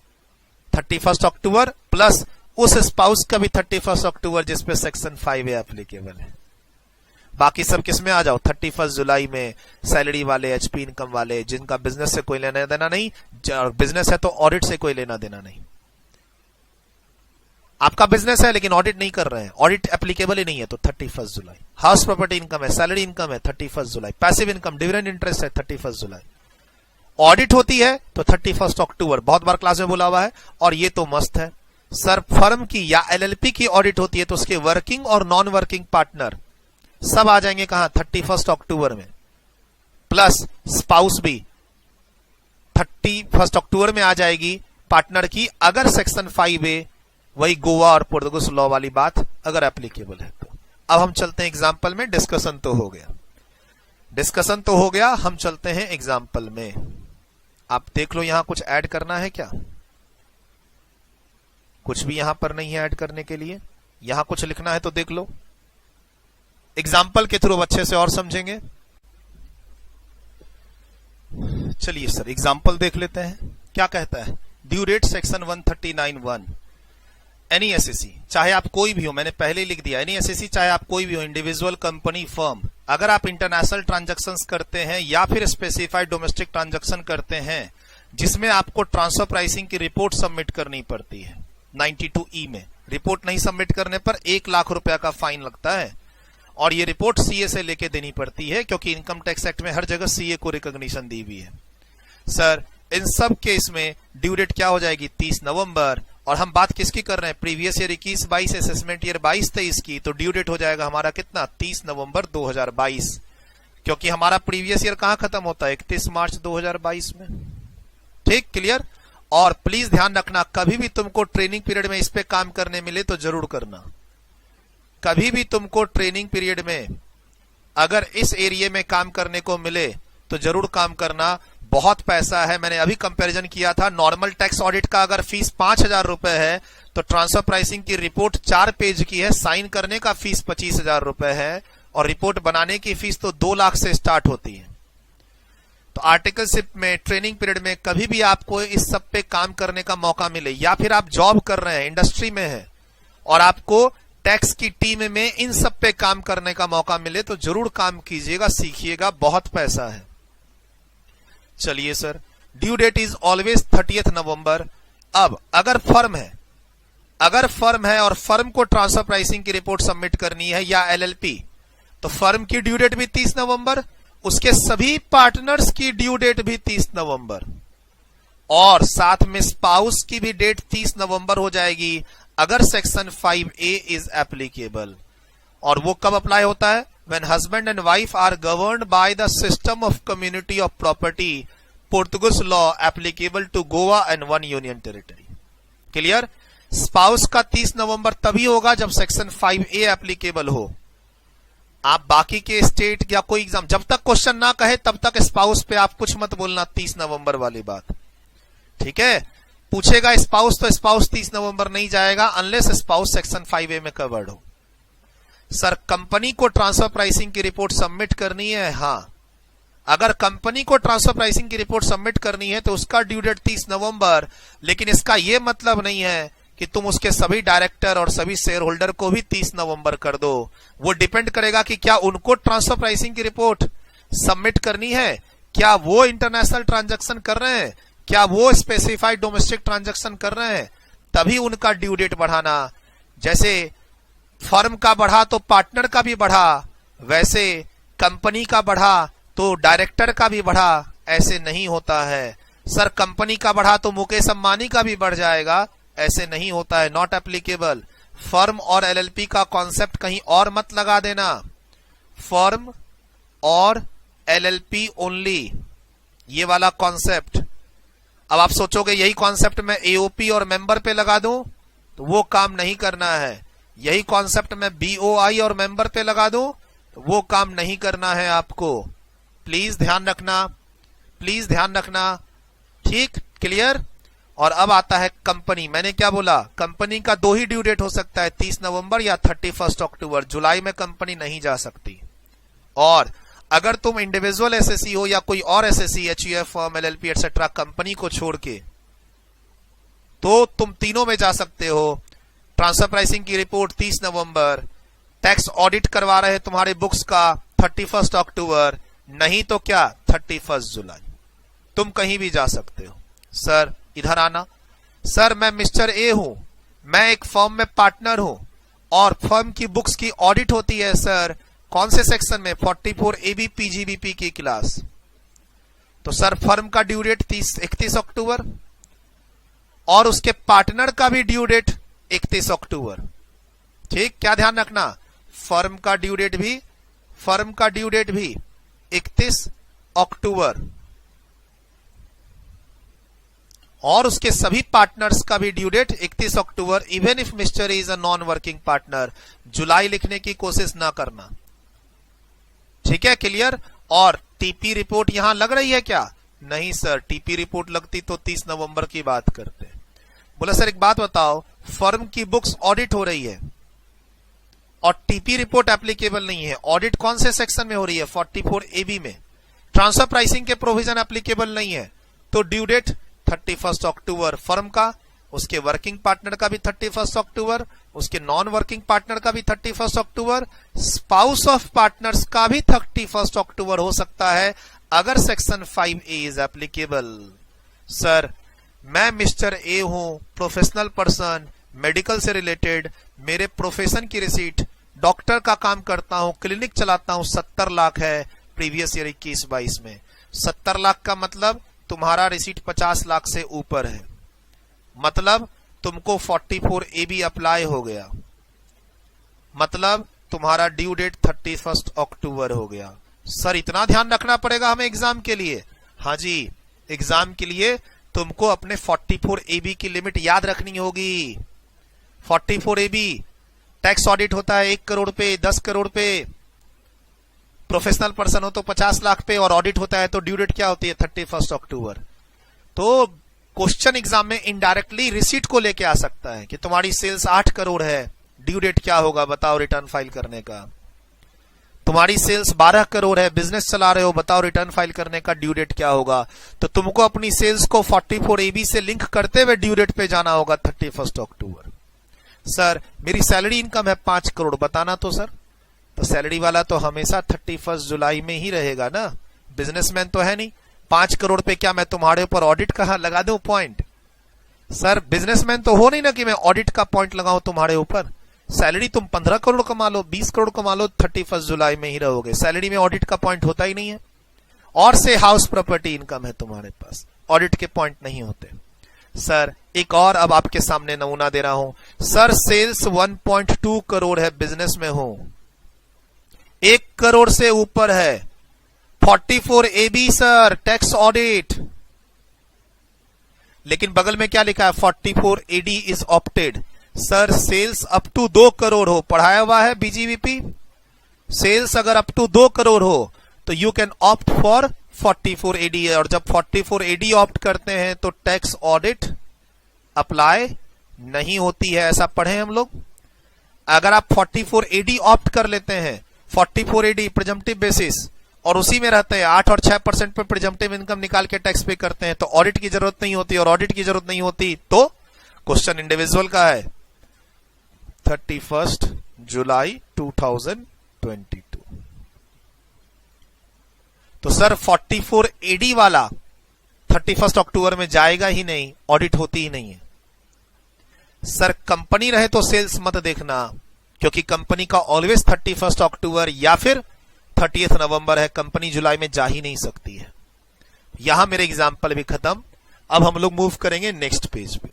31 अक्टूबर, प्लस उस स्पाउस का भी 31 अक्टूबर जिसपे सेक्शन 5A एप्लीकेबल है। बाकी सब किस में आ जाओ, 31 जुलाई में सैलरी वाले, एचपी इनकम वाले, जिनका बिजनेस से कोई लेना देना नहीं, बिजनेस है तो ऑडिट से कोई लेना देना नहीं। आपका बिजनेस है लेकिन ऑडिट नहीं कर रहे हैं, ऑडिट एप्लीकेबल ही नहीं है, तो 31 जुलाई। हाउस प्रॉपर्टी इनकम है, सैलरी इनकम है, 31 जुलाई। पैसिव इनकम, डिविडेंड इंटरेस्ट है, 31 जुलाई। ऑडिट होती है तो 31 अक्टूबर, बहुत बार क्लास में बोला हुआ है। और ये तो मस्त है सर, फर्म की या एलएलपी की ऑडिट होती है तो उसके वर्किंग और नॉन वर्किंग पार्टनर सब आ जाएंगे कहां, 31 अक्टूबर में, प्लस स्पाउस भी 31 अक्टूबर में आ जाएगी पार्टनर की, अगर सेक्शन 5A, वही गोवा और पोर्तुगीज लॉ वाली बात अगर एप्लीकेबल है तो। अब हम चलते हैं एग्जाम्पल में। डिस्कशन तो हो गया, डिस्कशन तो हो गया, हम चलते हैं एग्जाम्पल में। आप देख लो यहां कुछ ऐड करना है क्या? कुछ भी यहां पर नहीं है ऐड करने के लिए। यहां कुछ लिखना है तो देख लो, एग्जाम्पल के थ्रू अच्छे से और समझेंगे। चलिए सर एग्जाम्पल देख लेते हैं क्या कहता है। Due date section 139(1) any assessee, चाहे आप कोई भी हो, मैंने पहले ही लिख दिया, एनी एसएससी चाहे आप कोई भी हो, इंडिविजुअल, कंपनी, फर्म, अगर आप इंटरनेशनल ट्रांजैक्शंस करते हैं या फिर स्पेसिफाइड डोमेस्टिक ट्रांजैक्शन करते हैं जिसमें आपको ट्रांसफर प्राइसिंग की रिपोर्ट सबमिट करनी पड़ती है 92E में, रिपोर्ट नहीं सबमिट करने पर 1 लाख रुपया का फाइन लगता है और ये रिपोर्ट सीए से लेके देनी पड़ती है क्योंकि इनकम टैक्स एक्ट में हर जगह सीए को रिकॉग्निशन दी हुई है। सर इन सब केस में ड्यू डेट क्या हो जाएगी 30 नवंबर, और हम बात किसकी कर रहे हैं, प्रीवियस ईयर 21-22, असेसमेंट ईयर 22-23 की, तो ड्यू डेट हो जाएगा हमारा कितना 30 नवंबर 2022, क्योंकि हमारा प्रीवियस ईयर कहां खत्म होता है 31 मार्च 2022 में। ठीक, क्लियर। और प्लीज ध्यान रखना, कभी भी तुमको ट्रेनिंग पीरियड में इस पे काम करने मिले तो जरूर करना। कभी भी तुमको ट्रेनिंग पीरियड में अगर इस एरिया में काम करने को मिले तो जरूर काम करना, बहुत पैसा है। मैंने अभी कंपैरिजन किया था, नॉर्मल टैक्स ऑडिट का अगर फीस 5,000 रुपए है तो ट्रांसफर प्राइसिंग की रिपोर्ट 4 पेज की है, साइन करने का फीस 25,000 रुपए है और रिपोर्ट बनाने की फीस तो 2 लाख से स्टार्ट होती है। तो आर्टिकलशिप में ट्रेनिंग पीरियड में कभी भी आपको इस सब पे काम करने का मौका मिले, या फिर आप जॉब कर रहे हैं, इंडस्ट्री में है और आपको टैक्स की टीम में इन सब पे काम करने का मौका मिले तो जरूर काम कीजिएगा, सीखिएगा, बहुत पैसा है। चलिए sir, due date is always 30th November. अब अगर फर्म है और फर्म को ट्रांसफर प्राइसिंग की रिपोर्ट सबमिट करनी है या एलएलपी, तो फर्म की ड्यू डेट भी 30 नवंबर, उसके सभी पार्टनर्स की ड्यू डेट भी 30 नवंबर और साथ में स्पाउस की भी डेट 30 नवंबर हो जाएगी अगर सेक्शन 5A इज एप्लीकेबल। और वो कब अप्लाई होता है, when husband and wife are governed by the system of community of property Portuguese law applicable to Goa and 1 union territory। Clear. Spouse का 30 नवंबर तभी होगा जब सेक्शन 5A एप्लीकेबल हो। आप बाकी के स्टेट या कोई एग्जाम, जब तक क्वेश्चन ना कहे तब तक स्पाउस पे आप कुछ मत बोलना 30 नवंबर वाली बात, ठीक है। पूछेगा स्पाउस तो स्पाउस 30 नवंबर नहीं जाएगा अनलेस स्पाउस सेक्शन 5A में कवर्ड हो। सर कंपनी को ट्रांसफर प्राइसिंग की रिपोर्ट सबमिट करनी है, हाँ, अगर कंपनी को ट्रांसफर प्राइसिंग की रिपोर्ट सबमिट करनी है तो उसका ड्यू डेट 30 नवंबर, लेकिन इसका यह मतलब नहीं है कि तुम उसके सभी डायरेक्टर और सभी शेयर होल्डर को भी 30 नवंबर कर दो। वो डिपेंड करेगा कि क्या उनको ट्रांसफर प्राइसिंग की रिपोर्ट सबमिट करनी है, क्या वो इंटरनेशनल ट्रांजैक्शन कर रहे हैं, क्या वो स्पेसिफाइड डोमेस्टिक ट्रांजैक्शन कर रहे हैं, तभी उनका ड्यू डेट बढ़ाना। जैसे फर्म का बढ़ा तो पार्टनर का भी बढ़ा, वैसे कंपनी का बढ़ा तो डायरेक्टर का भी बढ़ा, ऐसे नहीं होता है। सर कंपनी का बढ़ा तो मुकेश अंबानी का भी बढ़ जाएगा, ऐसे नहीं होता है, नॉट एप्लीकेबल। फर्म और एलएलपी का कॉन्सेप्ट कहीं और मत लगा देना, फर्म और एलएलपी ओनली, ये वाला कॉन्सेप्ट। अब आप सोचोगे यही कॉन्सेप्ट मैं एओपी और मेंबर पे लगा दूं, तो वो काम नहीं करना है। यही कॉन्सेप्ट मैं बीओआई और मेंबर पे लगा दूं, तो वो काम नहीं करना है आपको। प्लीज ध्यान रखना, प्लीज ध्यान रखना, ठीक, क्लियर। और अब आता है कंपनी। मैंने क्या बोला, कंपनी का 2 ही ड्यू डेट हो सकता है, 30 नवंबर या 31 अक्टूबर। जुलाई में कंपनी नहीं जा सकती। और अगर तुम इंडिविजुअल एसएससी हो या कोई और SSC, HUF firm, LLP etcetera, company को छोड़ के, तो तुम तीनों में जा सकते हो। ट्रांसफर प्राइसिंग की रिपोर्ट 30 नवंबर, टैक्स ऑडिट करवा रहे तुम्हारे बुक्स का 31 अक्टूबर, नहीं तो क्या 31 जुलाई। तुम कहीं भी जा सकते हो। सर इधर आना, सर मैं मिस्टर ए हूं, मैं एक फर्म में पार्टनर हूं और फर्म की बुक्स की ऑडिट होती है सर, कौन से सेक्शन में, 44 AB PGBP की क्लास। तो सर फर्म का ड्यू डेट 31 अक्टूबर और उसके पार्टनर का भी ड्यू डेट 31 अक्टूबर। ठीक, क्या ध्यान रखना, फर्म का ड्यू डेट भी 31 अक्टूबर और उसके सभी पार्टनर्स का भी due date 31 October, even if mister is a non working partner. जुलाई लिखने की कोशिश ना करना, ठीक है, क्लियर। और टीपी रिपोर्ट यहां लग रही है क्या? नहीं सर, टीपी रिपोर्ट लगती तो 30 नवंबर की बात करते। बोला सर एक बात बताओ, फर्म की बुक्स ऑडिट हो रही है और टीपी रिपोर्ट एप्लीकेबल नहीं है, ऑडिट कौन से सेक्शन में हो रही है? 44AB में। ट्रांसफर प्राइसिंग के प्रोविजन एप्लीकेबल नहीं है, तो ड्यू डेट 31 अक्टूबर फर्म का, उसके वर्किंग पार्टनर का भी 31 अक्टूबर, उसके नॉन वर्किंग पार्टनर का भी 31 अक्टूबर, स्पाउस ऑफ पार्टनर्स का भी 31 अक्टूबर हो सकता है अगर section 5A is applicable. Sir मैं मिस्टर ए हूं, प्रोफेशनल पर्सन, मेडिकल से रिलेटेड, मेरे प्रोफेशन की रिसीट, डॉक्टर का काम करता हूं, क्लिनिक चलाता हूं, 70 लाख है प्रीवियस ईयर 21-22 में। 70 लाख का मतलब तुम्हारा रिसीट 50 लाख से ऊपर है, मतलब तुमको 44AB अप्लाई हो गया, मतलब तुम्हारा ड्यू डेट 31 अक्टूबर हो गया। सर इतना ध्यान रखना पड़ेगा हमें एग्जाम के लिए? हाँ जी, एग्जाम के लिए तुमको अपने 44AB की लिमिट याद रखनी होगी। 44AB टैक्स ऑडिट होता है 1 करोड़ पे, 10 करोड़ पे, प्रोफेशनल पर्सन हो तो 50 लाख पे, और ऑडिट होता है तो ड्यू डेट क्या होती है? 31 अक्टूबर। तो क्वेश्चन एग्जाम में इनडायरेक्टली रिसीट को लेके आ सकता है कि तुम्हारी सेल्स 8 करोड़ है, ड्यू डेट क्या होगा बताओ रिटर्न फाइल करने का? तुम्हारी सेल्स 12 करोड़ है, बिजनेस चला रहे हो, बताओ रिटर्न फाइल करने का ड्यू डेट क्या होगा? तो तुमको अपनी सेल्स को 44AB से लिंक करते हुए ड्यू डेट पे जाना होगा 31 अक्टूबर। सर मेरी सैलरी इनकम है 5 करोड़, बताना तो सर। तो सैलरी वाला तो हमेशा 31 जुलाई में ही रहेगा ना, बिजनेसमैन तो है नहीं। 5 करोड़ पे क्या मैं तुम्हारे ऊपर ऑडिट कहां लगा दूं पॉइंट? सर बिजनेसमैन तो हो नहीं ना कि मैं ऑडिट का पॉइंट लगाऊं तुम्हारे ऊपर। सैलरी तुम 15 करोड़ कमा लो, 20 करोड़ कमा लो, 31 जुलाई में ही रहोगे, सैलरी में ऑडिट का पॉइंट होता ही नहीं है। और से हाउस प्रॉपर्टी इनकम है तुम्हारे पास, ऑडिट के पॉइंट नहीं होते। सर एक और अब आपके सामने नमूना दे रहा हूं। सर सेल्स 1.2 करोड़ है, बिजनेस में हूं, 1 करोड़ से ऊपर है, 44AB सर टैक्स ऑडिट, लेकिन बगल में क्या लिखा है? 44AD is opted. Sir sales up to 2 crore हो, पढ़ाया हुआ है BGBP, सेल्स अगर अप टू 2 करोड़ हो तो you can opt for 44AD, और जब 44AD ऑप्ट करते हैं तो टैक्स ऑडिट अप्लाई नहीं होती है, ऐसा पढ़े हम लोग। अगर आप 44AD ऑप्ट कर लेते हैं, 44AD प्रिजम्पटिव बेसिस, और उसी में रहते हैं 8 और 6% पे प्रिजम्पटिव इनकम निकाल के टैक्स पे करते हैं, तो ऑडिट की जरूरत नहीं होती, और ऑडिट की जरूरत नहीं होती तो क्वेश्चन इंडिविजुअल का है 31 जुलाई 2022। तो सर 44AD वाला 31 अक्टूबर में जाएगा ही नहीं, ऑडिट होती ही नहीं है। सर कंपनी रहे तो सेल्स मत देखना, क्योंकि कंपनी का ऑलवेज 31 अक्टूबर या फिर 30 नवंबर है, कंपनी जुलाई में जा ही नहीं सकती है। यहां मेरे एग्जाम्पल भी खत्म। अब हम लोग मूव करेंगे नेक्स्ट पेज पे,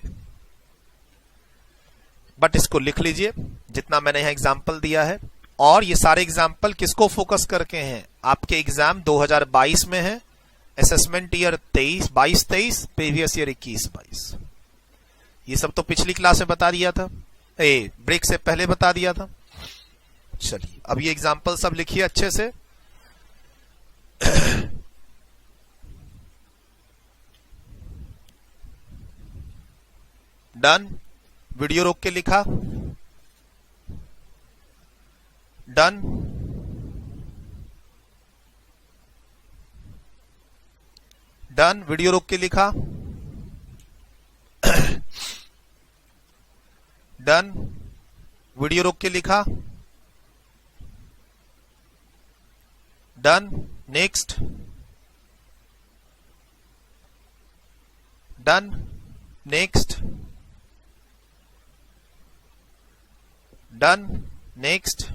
बट इसको लिख लीजिए जितना मैंने यहां एग्जाम्पल दिया है। और ये सारे एग्जाम्पल किसको फोकस करके हैं? आपके एग्जाम 2022 में है, असेसमेंट ईयर 22-23, प्रीवियस ईयर 21-22। ये सब तो पिछली क्लास में बता दिया था, ब्रेक से पहले बता दिया था। चलिए अब ये एग्जाम्पल सब लिखिए अच्छे से। डन, वीडियो रोक के लिखा, डन, डन, वीडियो रोक के लिखा, डन, वीडियो रोक के लिखा, done, next, done, next, done, next,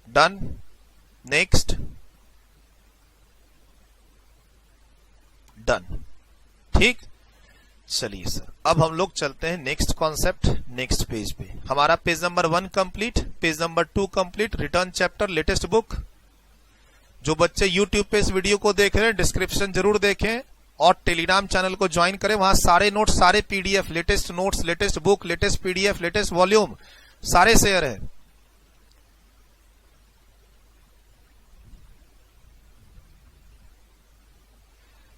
done, next, done. ठीक, चलिए सर अब हम लोग चलते हैं नेक्स्ट कॉन्सेप्ट, नेक्स्ट पेज पे। हमारा page number 1 complete, page number 2 complete, return chapter, latest book, जो बच्चे YouTube पे इस वीडियो को देख रहे हैं डिस्क्रिप्शन जरूर देखें और टेलीग्राम चैनल को ज्वाइन करें। वहां सारे नोट्स, सारे PDF, latest notes, latest book, latest PDF, latest volume सारे शेयर है।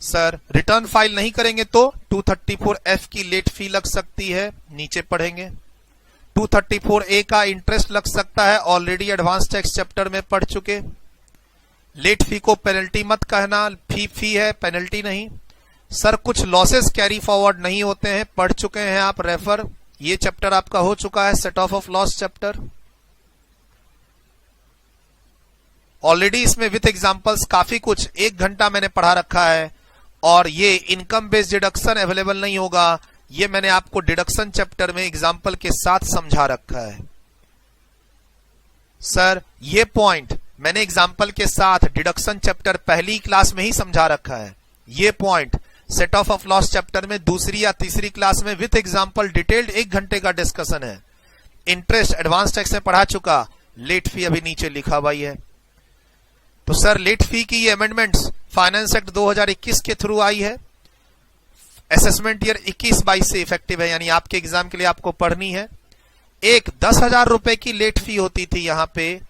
सर रिटर्न फाइल नहीं करेंगे तो 234F की लेट फी लग सकती है, नीचे पढ़ेंगे। 234A का इंटरेस्ट लग सकता है, ऑलरेडी एडवांस टैक्स चैप्टर में पढ़ चुके। लेट फी को पेनल्टी मत कहना, फी है, पेनल्टी नहीं। सर कुछ लॉसेस कैरी फॉरवर्ड नहीं होते हैं, पढ़ चुके हैं आप, रेफर। ये चैप्टर आपका हो चुका है, set of loss chapter. Already इसमें विथ एग्जांपल्स काफी कुछ 1 घंटा मैंने पढ़ा रखा है। और ये इनकम बेस्ड डिडक्शन अवेलेबल नहीं होगा, ये मैंने आपको डिडक्शन चैप्टर में एग्जांपल के साथ समझा रखा है। सर ये पॉइंट मैंने एग्जांपल के साथ डिडक्शन चैप्टर पहली क्लास में ही समझा रखा है। ये point set of loss chapter में दूसरी या तीसरी क्लास में विथ एग्जांपल डिटेल्ड 1 घंटे का डिस्कशन है। इंटरेस्ट एडवांस टैक्स में पढ़ा चुका, लेट फी अभी नीचे लिखा हुआ है। तो सर लेट फी की ये अमेंडमेंट्स फाइनेंस एक्ट 2021 के थ्रू आई है। असेसमेंट ईयर 21-22 से इफेक्टिव है, यानी आपके एग्जाम के लिए आपको पढ़नी है। एक 10,000 रुपए की लेट फी होती थी यहां पे,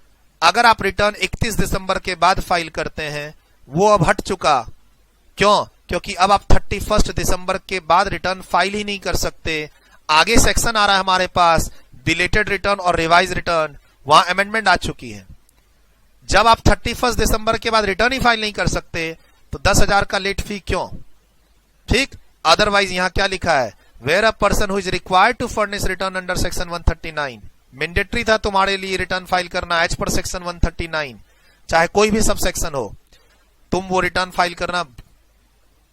अगर आप रिटर्न 31 दिसंबर के बाद फाइल करते हैं, वो अब हट चुका। क्यों? क्योंकि अब आप 31 दिसंबर के बाद रिटर्न फाइल ही नहीं कर सकते। आगे सेक्शन आ रहा है हमारे पास बिलेटेड रिटर्न और रिवाइज रिटर्न, वहां अमेंडमेंट आ चुकी है। जब आप 31 दिसंबर के बाद रिटर्न ही फाइल नहीं कर सकते तो 10,000 का लेट फी क्यों? ठीक। अदरवाइज यहां क्या लिखा है, where a person who is required to furnish return under section 139, mandatory था तुम्हारे लिए रिटर्न फाइल करना एज पर सेक्शन 139, चाहे कोई भी सब सेक्शन हो। तुम वो रिटर्न फाइल करना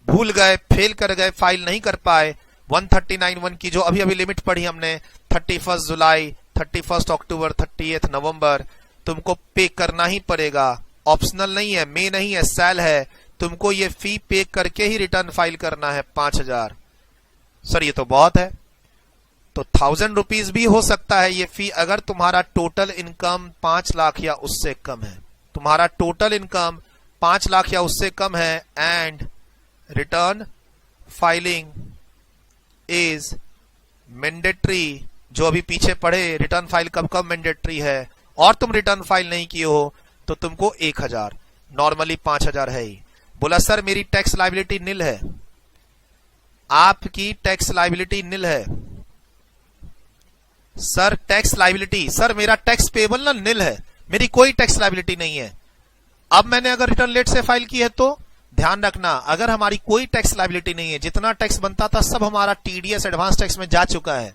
भूल गए, फेल कर गए, फाइल नहीं कर पाए। 139(1) की जो अभी लिमिट पढ़ी हमने, 31 जुलाई, 31 अक्टूबर, 30 नवंबर, तुमको पे करना ही पड़ेगा। ऑप्शनल नहीं है, मे नहीं है, सेल है। तुमको ये फी पे करके ही रिटर्न फाइल करना है 5,000। सर ये तो बहुत है। तो 1,000 रुपीज भी हो सकता है ये फी, अगर तुम्हारा टोटल इनकम 5 लाख या उससे कम है। तुम्हारा टोटल इनकम 5 लाख या उससे कम है and return filing is mandatory. जो अभी पीछे पढ़े रिटर्न फाइल कब कब मैंडेटरी है, और तुम रिटर्न फाइल नहीं किए हो तो तुमको 1,000, नॉर्मली 5,000 है ही। बोला सर मेरी टैक्स लायबिलिटी निल है, आपकी टैक्स लायबिलिटी निल है। सर टैक्स लायबिलिटी, सर मेरा टैक्स पेबल ना निल है, मेरी कोई टैक्स लायबिलिटी नहीं है। अब मैंने अगर रिटर्न लेट से फाइल की है तो ध्यान रखना, अगर हमारी कोई टैक्स लायबिलिटी नहीं है, जितना टैक्स बनता था सब हमारा टीडीएस एडवांस टैक्स में जा चुका है।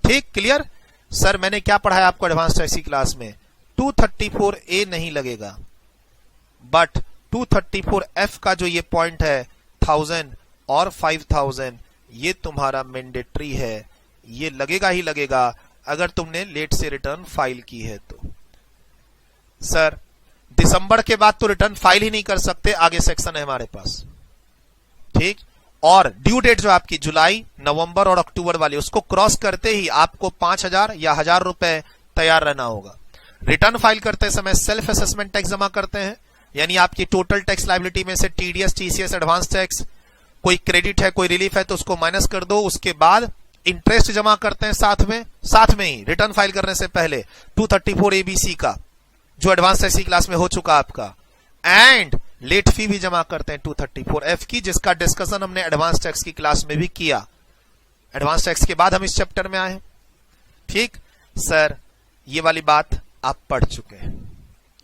ठीक, क्लियर। सर मैंने क्या पढ़ा है आपको एडवांस टैक्स की क्लास में, 234A नहीं लगेगा, बट 234F का जो ये पॉइंट है 1000 और 5000, ये तुम्हारा मैंडेटरी है, ये लगेगा ही लगेगा अगर तुमने लेट से रिटर्न फाइल की है तो। सर दिसंबर के बाद तो रिटर्न फाइल ही नहीं कर सकते, आगे सेक्शन है हमारे पास। ठीक, और ड्यू डेट जो आपकी जुलाई, नवंबर और अक्टूबर वाली, उसको क्रॉस करते ही आपको 5,000 या 1,000 रुपए तैयार रहना होगा। रिटर्न फाइल करते समय सेल्फ असेसमेंट टैक्स जमा करते हैं, यानी आपकी टोटल टैक्स लायबिलिटी में से टीडीएस, टीसीएस, एडवांस टैक्स, कोई क्रेडिट है, कोई रिलीफ है तो उसको माइनस कर दो। उसके बाद इंटरेस्ट जमा करते हैं साथ में ही रिटर्न फाइल करने से पहले 234ABC का, जो एडवांस टैक्स की क्लास में हो चुका आपका, एंड लेट फी भी जमा करते हैं 234F की, जिसका डिस्कशन हमने एडवांस टैक्स की क्लास में भी किया। एडवांस टैक्स के बाद हम इस चैप्टर में आए हैं। ठीक सर, ये वाली बात आप पढ़ चुके हैं,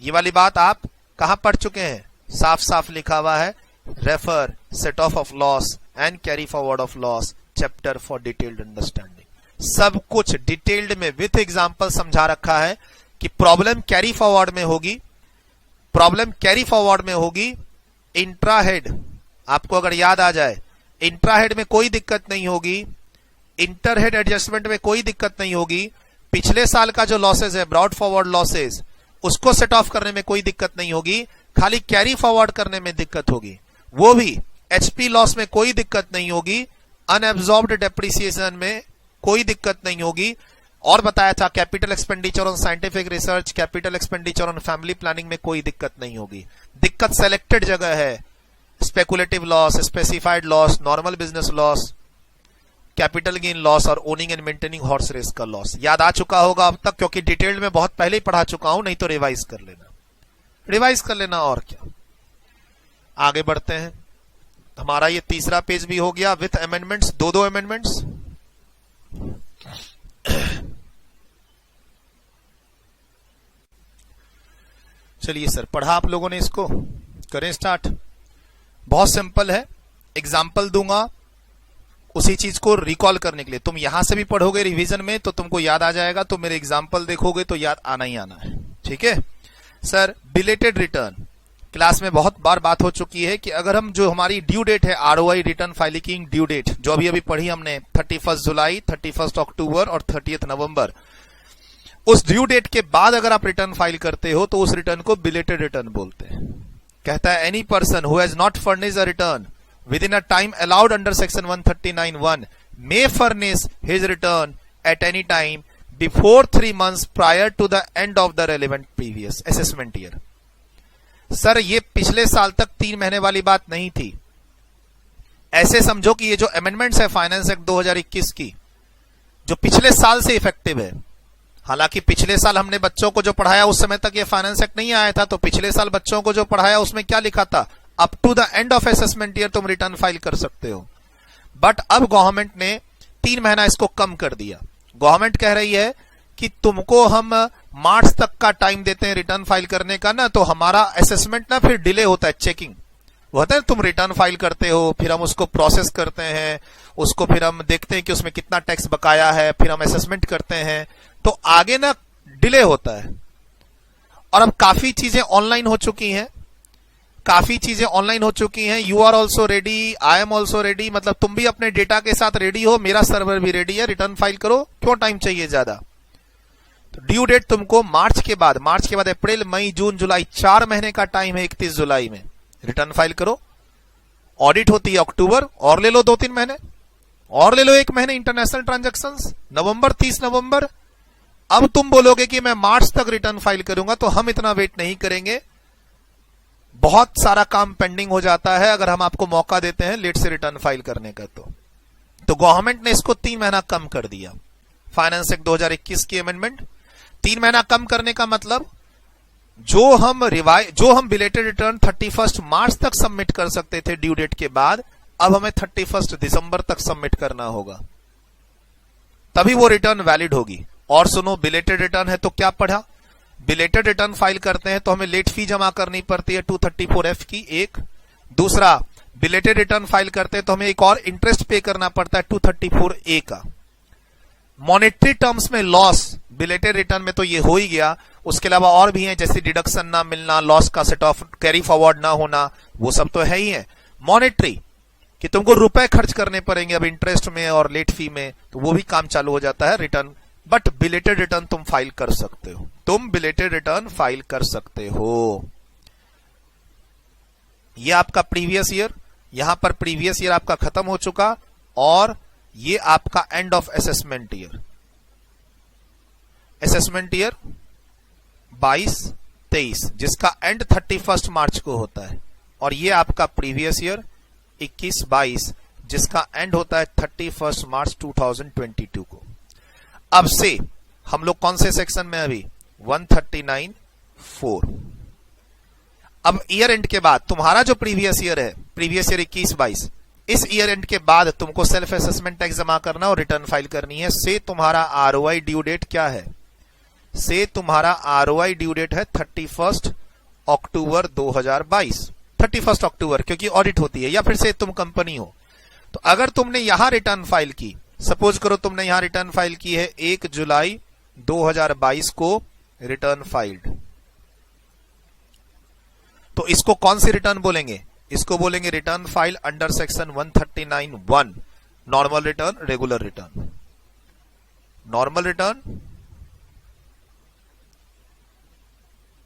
ये वाली बात आप कहां पढ़ चुके हैं, साफ साफ लिखा हुआ है, refer set of loss and carry forward of loss chapter for detailed understanding. सब कुछ डिटेल्ड में विथ एग्जांपल समझा रखा है कि प्रॉब्लम कैरी फॉरवर्ड में होगी, प्रॉब्लम कैरी फॉरवर्ड में होगी इंट्रा हेड। आपको अगर याद आ जाए, इंट्रा हेड में कोई दिक्कत नहीं होगी, इंटर हेड एडजस्टमेंट में कोई दिक्कत नहीं होगी। पिछले साल का जो लॉसेज है, ब्रॉड फॉरवर्ड लॉसेज, उसको सेट ऑफ करने में कोई दिक्कत नहीं होगी, खाली कैरी फॉरवर्ड करने में दिक्कत होगी। वो भी एचपी लॉस में कोई दिक्कत नहीं होगी, अनएब्जॉर्ब्ड डेप्रिसिएशन में कोई दिक्कत नहीं होगी, और बताया था capital expenditure on scientific research, capital expenditure on family planning में कोई दिक्कत नहीं होगी। दिक्कत सेलेक्टेड जगह है, speculative loss, specified loss, normal business loss, capital gain loss और owning and maintaining horse race का लॉस। याद आ चुका होगा अब तक, क्योंकि डिटेल में बहुत पहले ही पढ़ा चुका हूं, नहीं तो रिवाइज कर लेना और क्या। आगे बढ़ते हैं। हमारा ये तीसरा पेज भी हो गया विथ अमेंडमेंट्स, दो अमेंडमेंट्स। चलिए सर, पढ़ा आप लोगों ने, इसको करें स्टार्ट। बहुत सिंपल है, एग्जाम्पल दूंगा उसी चीज को रिकॉल करने के लिए। तुम यहां से भी पढ़ोगे रिवीजन में तो तुमको याद आ जाएगा, तो मेरे एग्जाम्पल देखोगे तो याद आना ही आना है। ठीक है सर। बिलेटेड रिटर्न, क्लास में बहुत बार बात हो चुकी है कि अगर हम जो हमारी ड्यू डेट है, ROI return filing due date, जो अभी अभी पढ़ी हमने 31 जुलाई, 31 अक्टूबर और 30 नवंबर, उस ड्यू डेट के बाद अगर आप रिटर्न फाइल करते हो तो उस रिटर्न को बिलेटेड रिटर्न बोलते हैं। कहता है any person who has not furnished a return within a time allowed under section 139(1) may furnish his return at any time before 3 months prior to the end of the relevant previous assessment year। Sir ये पिछले साल तक 3 महीने वाली बात नहीं थी। ऐसे समझो कि ये जो अमेंडमेंट्स है फाइनेंस एक्ट 2021 की, जो पिछले साल से इफेक्टिव है। हालांकि पिछले साल हमने बच्चों को जो पढ़ाया उस समय तक ये फाइनेंस एक्ट नहीं आया था, तो पिछले साल बच्चों को जो पढ़ाया उसमें क्या लिखा था, up to the end of assessment year तुम रिटर्न फाइल कर सकते हो। बट अब गवर्नमेंट ने 3 महीना इसको कम कर दिया। गवर्नमेंट कह रही है कि तुमको हम मार्च तक का टाइम देते हैं रिटर्न फाइल करने का ना, तो हमारा असेसमेंट ना फिर डिले होता है, चेकिंग होता है। तुम रिटर्न फाइल करते हो, फिर हम उसको प्रोसेस करते हैं, उसको फिर हम देखते हैं कि उसमें कितना टैक्स बकाया है, फिर हम असेसमेंट करते हैं, तो आगे ना डिले होता है। और अब काफी चीजें ऑनलाइन हो चुकी हैं, you are also ready, I am also ready, मतलब तुम भी अपने डेटा के साथ रेडी हो, मेरा सर्वर भी रेडी है, रिटर्न फाइल करो। क्यों टाइम चाहिए ज्यादा? तो ड्यू डेट तुमको मार्च के बाद अप्रैल, मई, जून, जुलाई, 4 महीने का टाइम है। 31 जुलाई में रिटर्न फाइल करो। ऑडिट होती है अक्टूबर, और ले लो 2-3 महीने, और ले लो 1 महीने इंटरनेशनल ट्रांजैक्शंस, नवंबर, 30 नवंबर। अब तुम बोलोगे कि मैं मार्च तक रिटर्न फाइल करूंगा, तो हम इतना वेट नहीं करेंगे। बहुत सारा काम पेंडिंग हो जाता है अगर हम आपको मौका देते हैं लेट से रिटर्न फाइल करने का। तो गवर्नमेंट ने इसको 3 महीना कम कर दिया। फाइनेंस एक्ट 2021 की अमेंडमेंट, 3 महीना कम करने का मतलब जो हम बिलेटेड रिटर्न 31 मार्च तक सबमिट कर सकते थे ड्यू डेट के बाद, अब हमें 31 दिसंबर तक सबमिट करना होगा, तभी वो रिटर्न वैलिड होगी। और सुनो, बिलेटेड रिटर्न है तो क्या पढ़ा, बिलेटेड रिटर्न फाइल करते हैं तो हमें लेट फी जमा करनी पड़ती है 234F की, एक। दूसरा, बिलेटेड रिटर्न फाइल करते हैं तो हमें एक और इंटरेस्ट पे करना पड़ता है 234A का। मॉनेटरी टर्म्स में लॉस बिलेटेड रिटर्न में तो ये हो ही गया, उसके अलावा और भी हैं, जैसे डिडक्शन ना मिलना, लॉस का सेट ऑफ कैरी फॉरवर्ड ना होना, वो सब तो है ही है। मॉनेटरी कि तुमको रुपए खर्च करने पड़ेंगे अब इंटरेस्ट में और लेट फी में, तो वो भी काम चालू हो जाता है रिटर्न। बट बिलेटेड रिटर्न तुम फाइल कर सकते हो, बिलेटेड रिटर्न फाइल कर सकते हो। ये आपका प्रीवियस ईयर, यहां पर प्रीवियस ईयर आपका खत्म हो चुका, और ये आपका एंड ऑफ असेसमेंट ईयर, 22-23, जिसका एंड 31 मार्च को होता है, और ये आपका प्रीवियस ईयर 21-22, जिसका एंड होता है 31 मार्च 2022 को। अब से हम लोग कौन से सेक्शन में अभी 139(4). अब ईयर एंड के बाद तुम्हारा जो प्रीवियस ईयर है, प्रीवियस ईयर 21-22, इस ईयर एंड के बाद तुमको सेल्फ असेसमेंट टैक्स जमा करना और रिटर्न फाइल करनी है। से तुम्हारा आरओआई ड्यू डेट क्या है, से तुम्हारा आरओआई ड्यू डेट है 31 अक्टूबर 2022, 31 अक्टूबर, क्योंकि ऑडिट होती है, या फिर से तुम कंपनी हो। तो अगर तुमने यहां रिटर्न फाइल की, सपोज करो तुमने यहां रिटर्न फाइल की है 1 जुलाई 2022 को रिटर्न फाइल्ड, तो इसको कौन सी रिटर्न बोलेंगे, इसको बोलेंगे return file under section 139(1), normal return, regular return. Normal return,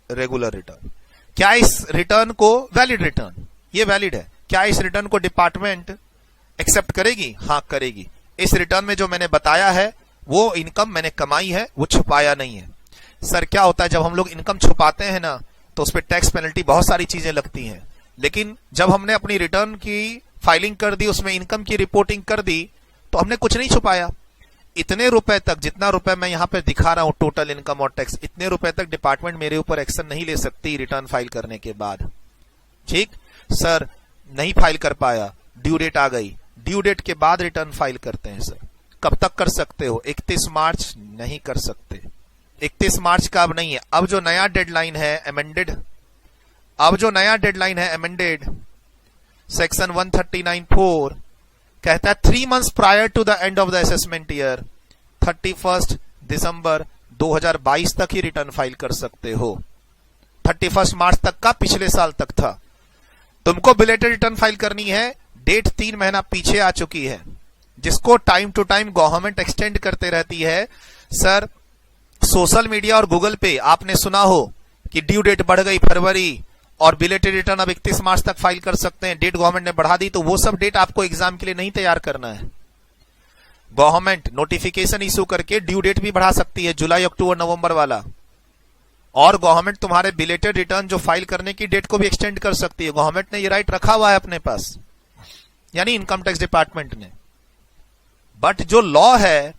regular return. क्या इस रिटर्न को वैलिड रिटर्न, ये वैलिड है, क्या इस रिटर्न को डिपार्टमेंट एक्सेप्ट करेगी? हां करेगी। इस रिटर्न में जो मैंने बताया है वो इनकम मैंने कमाई है, वो छुपाया नहीं है। सर क्या होता है, जब हम लोग इनकम छुपाते हैं ना तो उस पर टैक्स पेनल्टी बहुत सारी चीजें लगती हैं, लेकिन जब हमने अपनी रिटर्न की फाइलिंग कर दी, उसमें इनकम की रिपोर्टिंग कर दी, तो हमने कुछ नहीं छुपाया। इतने रुपए तक, जितना रुपए मैं यहां पर दिखा रहा हूं टोटल इनकम और टैक्स, इतने रुपए तक डिपार्टमेंट मेरे ऊपर एक्शन नहीं ले सकती रिटर्न फाइल करने के बाद। ठीक सर, नहीं फाइल कर पाया, ड्यू डेट आ गई, ड्यू डेट के बाद रिटर्न फाइल करते हैं सर। कब तक कर सकते हो? 31 मार्च नहीं कर सकते। 31 मार्च का अब नहीं है, अब जो नया डेडलाइन है अमेंडेड, सेक्शन 139(4) कहता है 3 months prior to the end of the assessment year, 31 दिसंबर 2022 तक ही रिटर्न फाइल कर सकते हो। 31 मार्च तक का पिछले साल तक था। तुमको बिलेटेड रिटर्न फाइल करनी है, डेट 3 महीना पीछे आ चुकी है, जिसको time to time government extend करते रहती है। सर सोशल मीडिया और गूगल पे आपने सुना हो कि ड्यू डेट बढ़ गई फरवरी और बिलेटेड रिटर्न अब 31 मार्च तक फाइल कर सकते हैं, डेट गवर्नमेंट ने बढ़ा दी, तो वो सब डेट आपको एग्जाम के लिए नहीं तैयार करना है। गवर्नमेंट नोटिफिकेशन इशू करके ड्यू डेट भी बढ़ा सकती है, जुलाई, अक्टूबर, नवंबर वाला, और गवर्नमेंट तुम्हारे बिलेटेड रिटर्न जो फाइल करने की डेट को भी एक्सटेंड कर सकती है। गवर्नमेंट ने ये राइट रखा हुआ है अपने पास, यानी इनकम टैक्स डिपार्टमेंट ने। बट जो लॉ है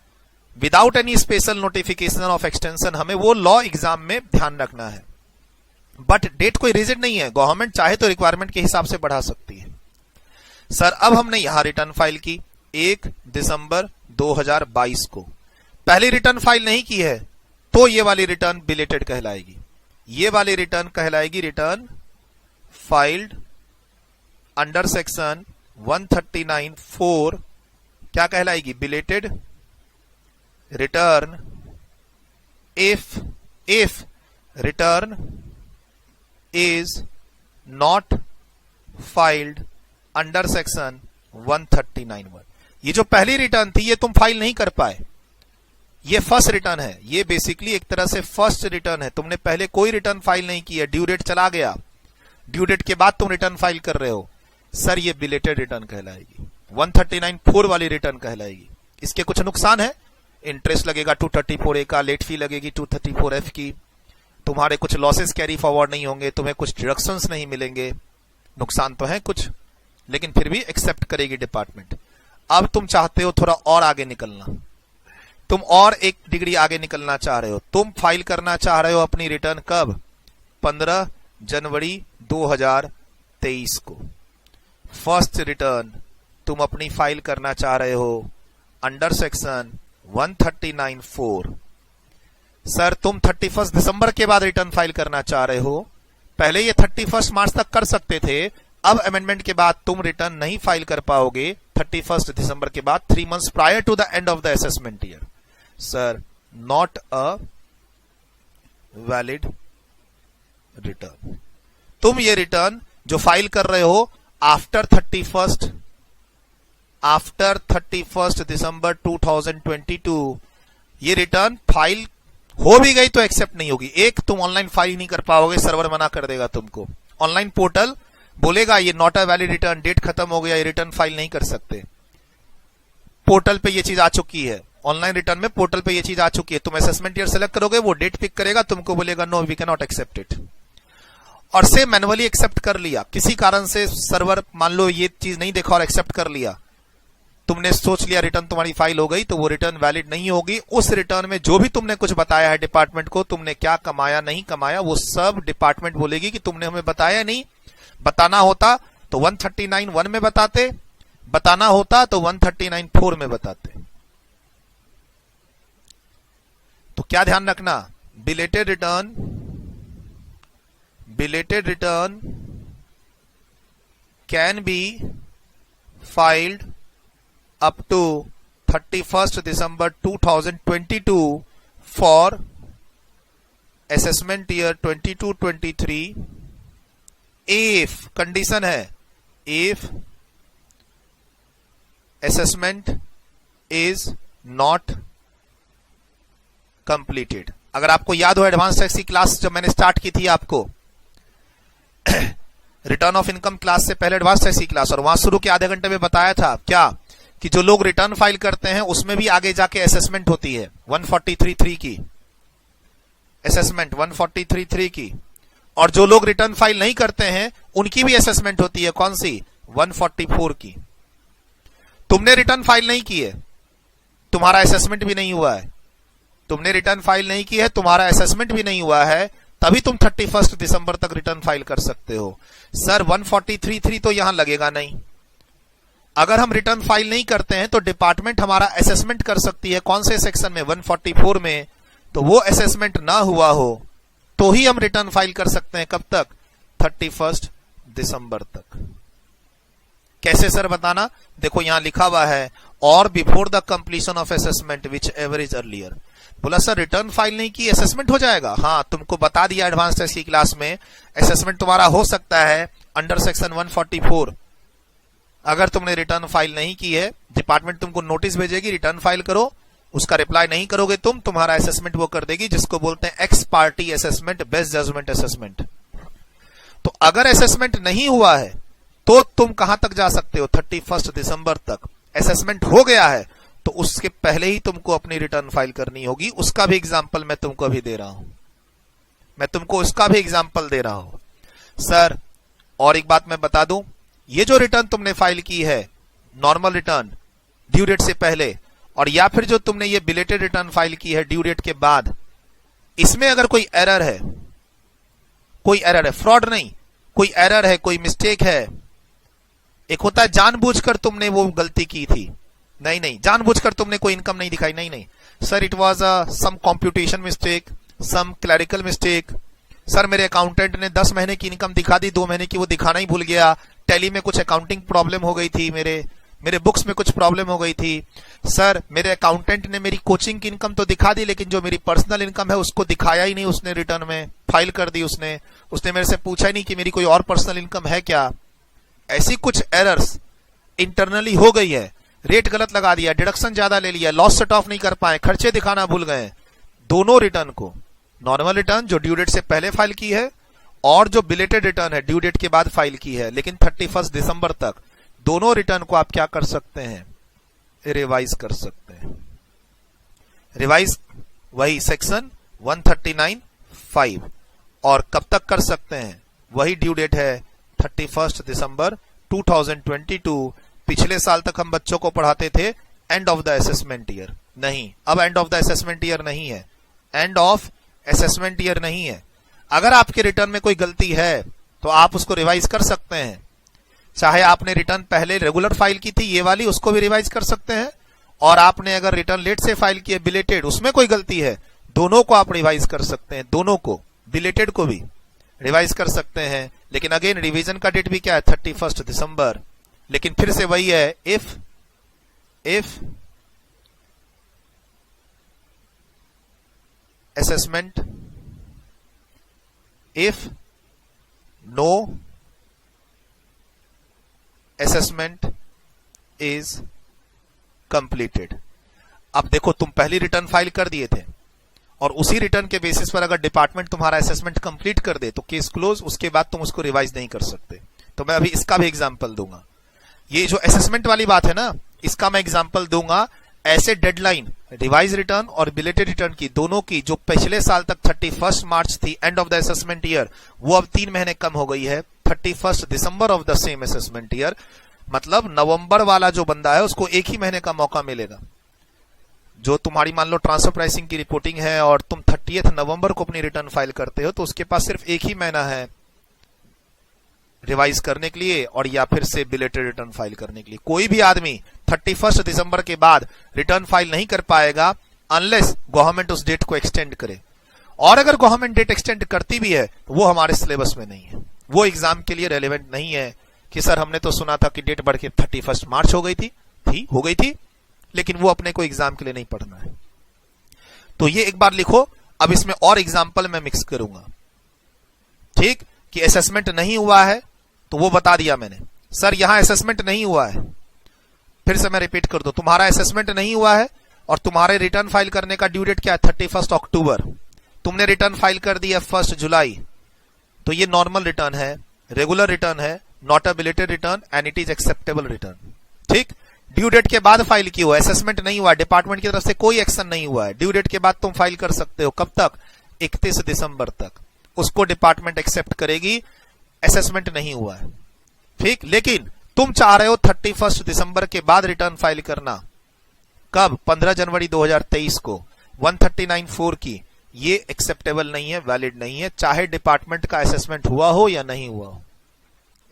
without any special notification of extension, हमें वो लॉ एग्जाम में ध्यान रखना है। बट डेट कोई रिजिड नहीं है, गवर्नमेंट चाहे तो रिक्वायरमेंट के हिसाब से बढ़ा सकती है। सर अब हमने यहां रिटर्न फाइल की 1 दिसंबर 2022 को, पहली रिटर्न फाइल नहीं की है तो ये वाली रिटर्न बिलेटेड कहलाएगी। ये वाली रिटर्न कहलाएगी रिटर्न फाइल्ड अंडर सेक्शन 139(4), क्या कहलाएगी? Belated return if return is not filed under section 139(1). ये जो पहली रिटर्न थी ये तुम फाइल नहीं कर पाए, ये फर्स्ट रिटर्न है, ये बेसिकली एक तरह से फर्स्ट रिटर्न है। तुमने पहले कोई रिटर्न फाइल नहीं की है, ड्यू डेट चला गया, ड्यू डेट के बाद तुम रिटर्न फाइल कर रहे हो, सर ये बिलेटेड रिटर्न कहलाएगी, 139(4) वाली रिटर्न कहलाएगी। इसके कुछ नुकसान है, इंटरेस्ट लगेगा 234A का, लेट फी लगेगी 234F की, तुम्हारे कुछ लॉसेस कैरी फॉरवर्ड नहीं होंगे, तुम्हें कुछ डिडक्शंस नहीं मिलेंगे, नुकसान तो है कुछ, लेकिन फिर भी एक्सेप्ट करेगी डिपार्टमेंट। अब तुम चाहते हो थोड़ा और आगे निकलना, तुम और एक डिग्री आगे निकलना चाह रहे हो, तुम फाइल करना चाह रहे हो अपनी रिटर्न कब? 15 जनवरी 2023 को। फर्स्ट रिटर्न तुम अपनी फाइल करना चाह रहे हो अंडर सेक्शन 139(4). सर तुम 31 दिसंबर के बाद रिटर्न फाइल करना चाह रहे हो, पहले ये 31 मार्च तक कर सकते थे, अब अमेंडमेंट के बाद तुम रिटर्न नहीं फाइल कर पाओगे 31 दिसंबर के बाद, 3 months prior to the end of the assessment year. Sir not a valid return. तुम ये रिटर्न जो फाइल कर रहे हो आफ्टर 31 दिसंबर 2022, ये रिटर्न फाइल हो भी गई तो एक्सेप्ट नहीं होगी। एक, तुम ऑनलाइन फाइल नहीं कर पाओगे, सर्वर मना कर देगा तुमको, ऑनलाइन पोर्टल बोलेगा ये not a valid return, date खत्म हो गया, ये रिटर्न फाइल नहीं कर सकते। पोर्टल पे ये चीज आ चुकी है, ऑनलाइन रिटर्न में पोर्टल पे ये चीज आ चुकी है। तुम असेसमेंट ईयर सेलेक्ट करोगे, वो डेट पिक करेगा, तुमको बोलेगा no we can not accept it, और से मैनुअली एक्सेप्ट कर लिया। किसी कारण से सर्वर मान लो ये चीज नहीं देखा और एक्सेप्ट कर लिया, तुमने सोच लिया रिटर्न तुम्हारी फाइल हो गई, तो वो रिटर्न वैलिड नहीं होगी। उस रिटर्न में जो भी तुमने कुछ बताया है डिपार्टमेंट को, तुमने क्या कमाया नहीं कमाया, वो सब डिपार्टमेंट बोलेगी कि तुमने हमें बताया नहीं। बताना होता तो 139(1) में बताते, बताना होता तो 139(4) में बताते। तो क्या ध्यान रखना, belated return can be filed up to 31 December 2022 for assessment year 22-23 if, condition है, if assessment is not completed। अगर आपको याद हो एडवांस टैक्स की क्लास जब मैंने स्टार्ट की थी आपको रिटर्न ऑफ इनकम क्लास से पहले एडवांस टैक्स की क्लास, और वहां शुरू के आधे घंटे में बताया था क्या कि जो लोग रिटर्न फाइल करते हैं उसमें भी आगे जाके असेसमेंट होती है 143.3 की, असेसमेंट 143.3 की, और जो लोग रिटर्न फाइल नहीं करते हैं उनकी भी असेसमेंट होती है, कौन सी, 144 की। तुमने रिटर्न फाइल नहीं की है, तुम्हारा असेसमेंट भी नहीं हुआ है, तुमने रिटर्न फाइल नहीं की है, तुम्हारा असेसमेंट भी नहीं हुआ है, तभी तुम 31 दिसंबर तक रिटर्न फाइल कर सकते हो। सर 143.3 तो यहां लगेगा नहीं। अगर हम रिटर्न फाइल नहीं करते हैं तो डिपार्टमेंट हमारा असेसमेंट कर सकती है, कौन से सेक्शन में, 144 में। तो वो असेसमेंट ना हुआ हो तो ही हम रिटर्न फाइल कर सकते हैं, कब तक, 31 दिसंबर तक। कैसे सर बताना, देखो यहां लिखा हुआ है, और before the completion of assessment which ever is earlier. बोला सर रिटर्न फाइल नहीं की असेसमेंट हो जाएगा, हाँ तुमको बता दिया एडवांस टेस्ट की क्लास में, असेसमेंट तुम्हारा हो सकता है अंडर सेक्शन 144। अगर तुमने रिटर्न फाइल नहीं की है, डिपार्टमेंट तुमको नोटिस भेजेगी, रिटर्न फाइल करो, उसका रिप्लाई नहीं करोगे तुम, तुम्हारा असेसमेंट वो कर देगी, जिसको बोलते हैं ex parte assessment, best judgment assessment. तो अगर असेसमेंट नहीं हुआ है तो तुम कहां तक जा सकते हो, 31 दिसंबर तक। असेसमेंट हो गया है तो उसके पहले ही तुमको अपनी रिटर्न फाइल करनी होगी। उसका भी एग्जाम्पल मैं तुमको अभी दे रहा हूं, मैं तुमको उसका भी एग्जाम्पल दे रहा हूं। सर और एक बात मैं बता दूं, ये जो रिटर्न तुमने फाइल की है, नॉर्मल रिटर्न ड्यू डेट से पहले, और या फिर जो तुमने ये बिलेटेड रिटर्न फाइल की है ड्यू डेट के बाद, इसमें अगर कोई एरर है, कोई एरर है, फ्रॉड नहीं, कोई एरर है, कोई मिस्टेक है, एक होता है जानबूझकर तुमने वो गलती की थी, नहीं नहीं, जानबूझकर तुमने कोई इनकम नहीं दिखाई, नहीं नहीं sir, it was some computation mistake, some clerical mistake. Sir मेरे अकाउंटेंट ने 10 महीने की इनकम दिखा दी, 2 महीने की वो दिखाना ही भूल गया, टैली में कुछ अकाउंटिंग प्रॉब्लम हो गई थी, मेरे बुक्स में कुछ प्रॉब्लम हो गई थी। सर मेरे अकाउंटेंट ने मेरी कोचिंग की इनकम तो दिखा दी, लेकिन जो मेरी पर्सनल इनकम है उसको दिखाया ही नहीं उसने, रिटर्न में फाइल कर दी उसने मेरे से पूछा ही नहीं कि मेरी कोई और पर्सनल इनकम है क्या। ऐसी कुछ एरर्स इंटरनली हो गई है, रेट गलत लगा दिया, डिडक्शन ज्यादा ले लिया, लॉस सेट ऑफ नहीं कर पाए, खर्चे दिखाना भूल गए, दोनों रिटर्न को, नॉर्मल रिटर्न जो ड्यू डेट से पहले फाइल की है और जो बिलेटेड रिटर्न है ड्यू डेट के बाद फाइल की है, लेकिन 31 दिसंबर तक, दोनों रिटर्न को आप क्या कर सकते हैं, रिवाइज कर सकते हैं। रिवाइज वही सेक्शन 139(5), और कब तक कर सकते हैं, वही ड्यू डेट है 31 दिसंबर 2022। पिछले साल तक हम बच्चों को पढ़ाते थे and of the assessment year, नहीं, अब and of the assessment year नहीं है, एंड ऑफ असेसमेंट ईयर नहीं है। अगर आपके रिटर्न में कोई गलती है तो आप उसको रिवाइज कर सकते हैं, चाहे आपने रिटर्न पहले रेगुलर फाइल की थी ये वाली, उसको भी रिवाइज कर सकते हैं, और आपने अगर रिटर्न लेट से फाइल की है बिलेटेड, उसमें कोई गलती है, दोनों को आप रिवाइज कर सकते हैं, दोनों को, बिलेटेड को भी रिवाइज कर सकते हैं। लेकिन अगेन रिवीजन का डेट भी क्या है, 31 दिसंबर। लेकिन फिर से वही है, if assessment, if no assessment is completed. अब देखो तुम पहली रिटर्न फाइल कर दिए थे, और उसी रिटर्न के बेसिस पर अगर डिपार्टमेंट तुम्हारा असेसमेंट कंप्लीट कर दे तो केस क्लोज, उसके बाद तुम उसको रिवाइज नहीं कर सकते। तो मैं अभी इसका भी एग्जांपल दूंगा, ये जो असेसमेंट वाली बात है ना, इसका मैं एग्जांपल दूंगा। ऐसे डेडलाइन रिवाइज रिटर्न और बिलेटेड रिटर्न की, दोनों की, जो पिछले साल तक 31 मार्च थी end of the assessment year, वो अब 3 महीने कम हो गई है, 31 December of the same assessment year. मतलब नवंबर वाला जो बंदा है उसको 1 ही महीने का मौका मिलेगा। जो तुम्हारी मान लो ट्रांसफर प्राइसिंग की रिपोर्टिंग है और तुम 30 नवंबर को अपनी रिटर्न फाइल करते हो, तो उसके पास सिर्फ 1 ही महीना है रिवाइज करने के लिए और या फिर से बिलेटेड रिटर्न फाइल करने के लिए। कोई भी आदमी 31 दिसंबर के बाद रिटर्न फाइल नहीं कर पाएगा अनलेस गवर्नमेंट उस डेट को एक्सटेंड करे, और अगर गवर्नमेंट डेट एक्सटेंड करती भी है तो वो हमारे सिलेबस में नहीं है, वो एग्जाम के लिए रेलेवेंट नहीं है कि सर हमने तो सुना था कि डेट बढ़ के 31 मार्च हो गई थी, लेकिन वो अपने को एग्जाम के लिए नहीं पढ़ना है। तो ये एक बार लिखो। अब इसमें और एग्जाम्पल मैं मिक्स करूंगा, ठीक, कि असेसमेंट नहीं हुआ है तो वो बता दिया मैंने। सर यहां असेसमेंट नहीं हुआ है, फिर से मैं रिपीट कर दूं, तुम्हारा असेसमेंट नहीं हुआ है और तुम्हारे रिटर्न फाइल करने का ड्यू डेट क्या है, 31 अक्टूबर। तुमने रिटर्न फाइल कर दी है 1 जुलाई, तो ये नॉर्मल रिटर्न है, रेगुलर रिटर्न है, not a belated return and it is acceptable return. ठीक, ड्यू डेट के बाद फाइल की हो, असेसमेंट नहीं हुआ, डिपार्टमेंट की तरफ से कोई एक्शन नहीं हुआ है, ड्यू डेट के बाद तुम फाइल कर सकते हो। कब तक? 31 दिसंबर तक। उसको डिपार्टमेंट एक्सेप्ट करेगी, असेसमेंट नहीं हुआ है, ठीक। लेकिन तुम चाह रहे हो 31 दिसंबर के बाद रिटर्न फाइल करना, कब? 15 जनवरी 2023 को 139(4) की। ये एक्सेप्टेबल नहीं है, वैलिड नहीं है, चाहे डिपार्टमेंट का असेसमेंट हुआ हो या नहीं हुआ हो।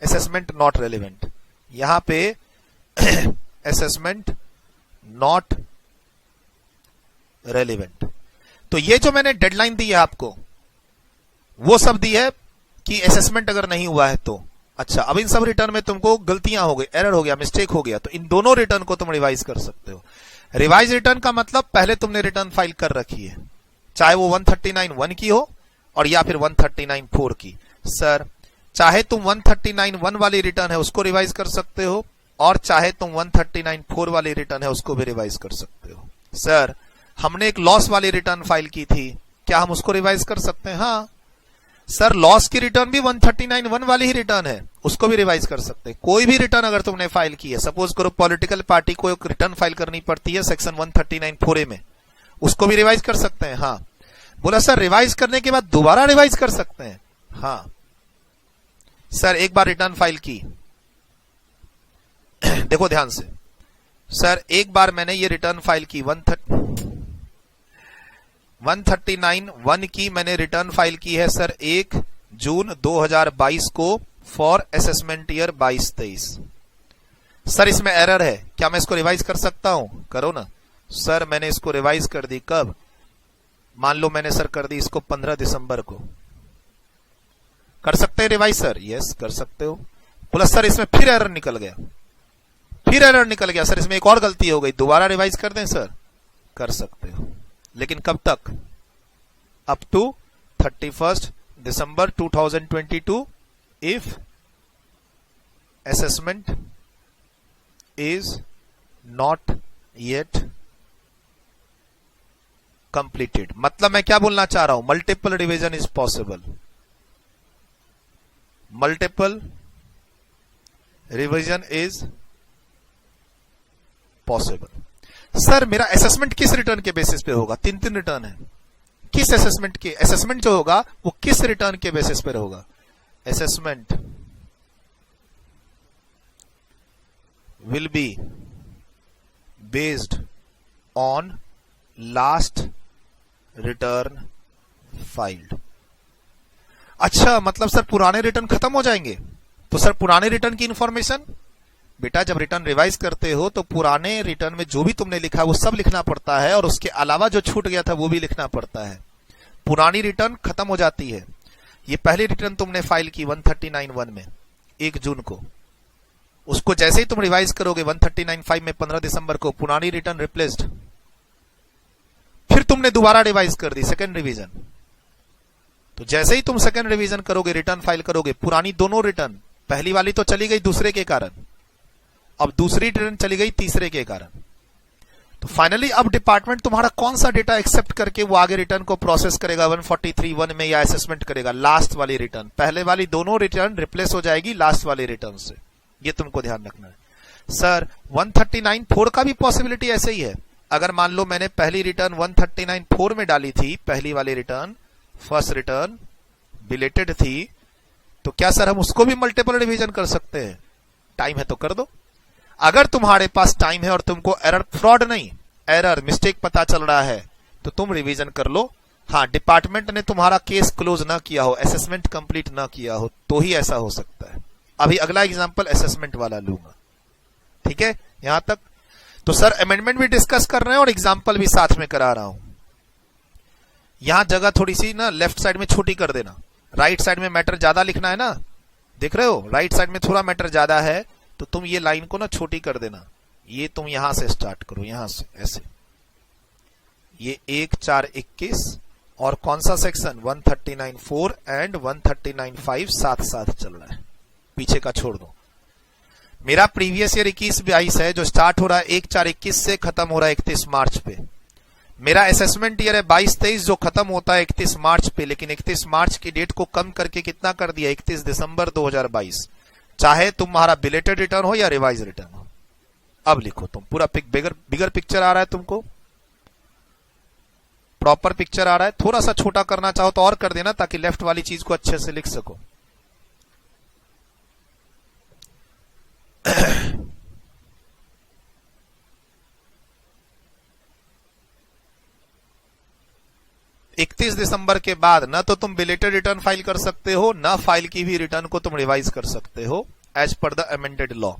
असेसमेंट नॉट रेलिवेंट, यहां पे असेसमेंट नॉट रेलिवेंट। तो ये जो मैंने डेडलाइन दी है आपको, वो सब दी है कि असेसमेंट अगर नहीं हुआ है तो। अच्छा, अब इन सब रिटर्न में तुमको गलतियां हो गई, एरर हो गया, मिस्टेक हो गया, तो इन दोनों रिटर्न को तुम रिवाइज कर सकते हो। रिवाइज रिटर्न का मतलब पहले तुमने रिटर्न फाइल कर रखी है, चाहे वो 139(1) की हो और या फिर 139(4) की। सर, चाहे तुम 139(1) वाली रिटर्न है उसको रिवाइज कर सकते हो, और चाहे तुम 139(4) वाली रिटर्न है उसको भी रिवाइज कर सकते हो। सर, हमने एक लॉस वाली रिटर्न फाइल की थी, क्या हम उसको रिवाइज कर सकते हैं? हाँ सर, लॉस की रिटर्न भी 139(1) वाली ही रिटर्न है, उसको भी रिवाइज कर सकते हैं। कोई भी रिटर्न अगर तुमने फाइल की है, सपोज करो पॉलिटिकल पार्टी को एक रिटर्न फाइल करनी पड़ती है सेक्शन 139(4) में, उसको भी रिवाइज कर सकते हैं। हाँ। बोला सर, रिवाइज करने के बाद दोबारा रिवाइज कर सकते हैं? हाँ सर, एक बार रिटर्न फाइल की, देखो ध्यान से सर, एक बार मैंने ये रिटर्न फाइल की 139(1) की मैंने रिटर्न फाइल की है सर 1 जून 2022 को फॉर असेसमेंट ईयर 22-23। सर, इसमें एरर है, क्या मैं इसको रिवाइज कर सकता हूं? करो ना। सर, मैंने इसको रिवाइज कर दी, कब? मान लो मैंने सर कर दी इसको 15 दिसंबर को। कर सकते हैं रिवाइज सर? यस, कर सकते हो। प्लस सर, इसमें फिर एरर निकल गया, फिर एरर निकल गया सर, इसमें एक और गलती हो गई, दोबारा रिवाइज कर दें सर? कर सकते हो, लेकिन कब तक? Up to 31 December 2022 if assessment is not yet completed. मतलब मैं क्या बोलना चाह रहा हूं? Multiple revision is possible, multiple revision is possible. Sir, मेरा असेसमेंट किस रिटर्न के बेसिस पे होगा? 3 रिटर्न है, किस असेसमेंट के? असेसमेंट जो होगा वो किस रिटर्न के बेसिस पे होगा? Assessment will be based on last return filed. अच्छा, मतलब सर पुराने रिटर्न खत्म हो जाएंगे? तो सर, पुराने रिटर्न की इंफॉर्मेशन, बेटा जब रिटर्न रिवाइज करते हो तो पुराने रिटर्न में जो भी तुमने लिखा है वो सब लिखना पड़ता है, और उसके अलावा जो छूट गया था वो भी लिखना पड़ता है। पुरानी रिटर्न खत्म हो जाती है। ये पहली रिटर्न तुमने फाइल की 139(1) में 1 जून को, उसको जैसे ही तुम रिवाइज करोगे 139(5) में 15 दिसंबर को, पुरानी रिटर्न रिप्लेस्ड। फिर तुमने दोबारा रिवाइज कर दी, सेकेंड रिवीजन। तो जैसे ही तुम सेकेंड रिवीजन करोगे, रिटर्न फाइल करोगे, पुरानी दोनों रिटर्न, पहली वाली तो चली गई दूसरे के कारण, अब दूसरी रिटर्न चली गई तीसरे के कारण। तो फाइनली अब डिपार्टमेंट तुम्हारा कौन सा डेटा एक्सेप्ट करके वो आगे रिटर्न को प्रोसेस करेगा 143(1) में, या असेसमेंट करेगा? लास्ट वाली रिटर्न। पहले वाली दोनों रिटर्न रिप्लेस हो जाएगी लास्ट वाली रिटर्न से, ये तुमको ध्यान रखना है। सर, 139(4) का भी पॉसिबिलिटी ऐसे ही है। अगर मान लो मैंने पहली रिटर्न 139(4) में डाली थी, पहली वाली रिटर्न, फर्स्ट रिटर्न बिलेटेड थी, तो क्या सर हम उसको भी मल्टीपल रिवीजन कर सकते हैं? टाइम है तो कर दो। अगर तुम्हारे पास टाइम है और तुमको एरर, फ्रॉड नहीं, एरर, मिस्टेक पता चल रहा है, तो तुम रिवीजन कर लो। हाँ, डिपार्टमेंट ने तुम्हारा केस क्लोज ना किया हो, असेसमेंट कंप्लीट ना किया हो, तो ही ऐसा हो सकता है। अभी अगला एग्जांपल असेसमेंट वाला लूंगा, ठीक है? यहां तक तो सर अमेंडमेंट भी डिस्कस कर रहे हैं और एग्जांपल भी साथ में करा रहा हूं। यहां जगह थोड़ी सी ना लेफ्ट साइड में छोटी कर देना, राइट साइड में मैटर ज्यादा लिखना है ना, देख रहे हो? राइट साइड में थोड़ा मैटर ज्यादा है, तो तुम ये लाइन को ना छोटी कर देना। ये तुम यहां से स्टार्ट करो, यहां से ऐसे, ये 1/4/21 और कौन सा सेक्शन? 139(4) एंड 139(5) साथ साथ चल रहा है, पीछे का छोड़ दो। मेरा प्रीवियस ईयर 21-22 है, जो स्टार्ट हो रहा है 1/4/21 से, खत्म हो रहा है 31 मार्च पे। मेरा असेसमेंट ईयर है 22-23, जो खत्म होता है 31 मार्च पे, लेकिन 31 मार्च की डेट को कम करके कितना कर दिया? 31 दिसंबर 2022। चाहे तुम्हारा बिलेटेड रिटर्न हो या रिवाइज रिटर्न हो। अब लिखो तुम पूरा बिगर पिक्चर आ रहा है, तुमको प्रॉपर पिक्चर आ रहा है। थोड़ा सा छोटा करना चाहो तो और कर देना, ताकि लेफ्ट वाली चीज को अच्छे से लिख सको। इकतीस दिसंबर के बाद ना तो तुम बिलेटेड रिटर्न फाइल कर सकते हो, ना फाइल की भी रिटर्न को तुम रिवाइज कर सकते हो as per the amended law.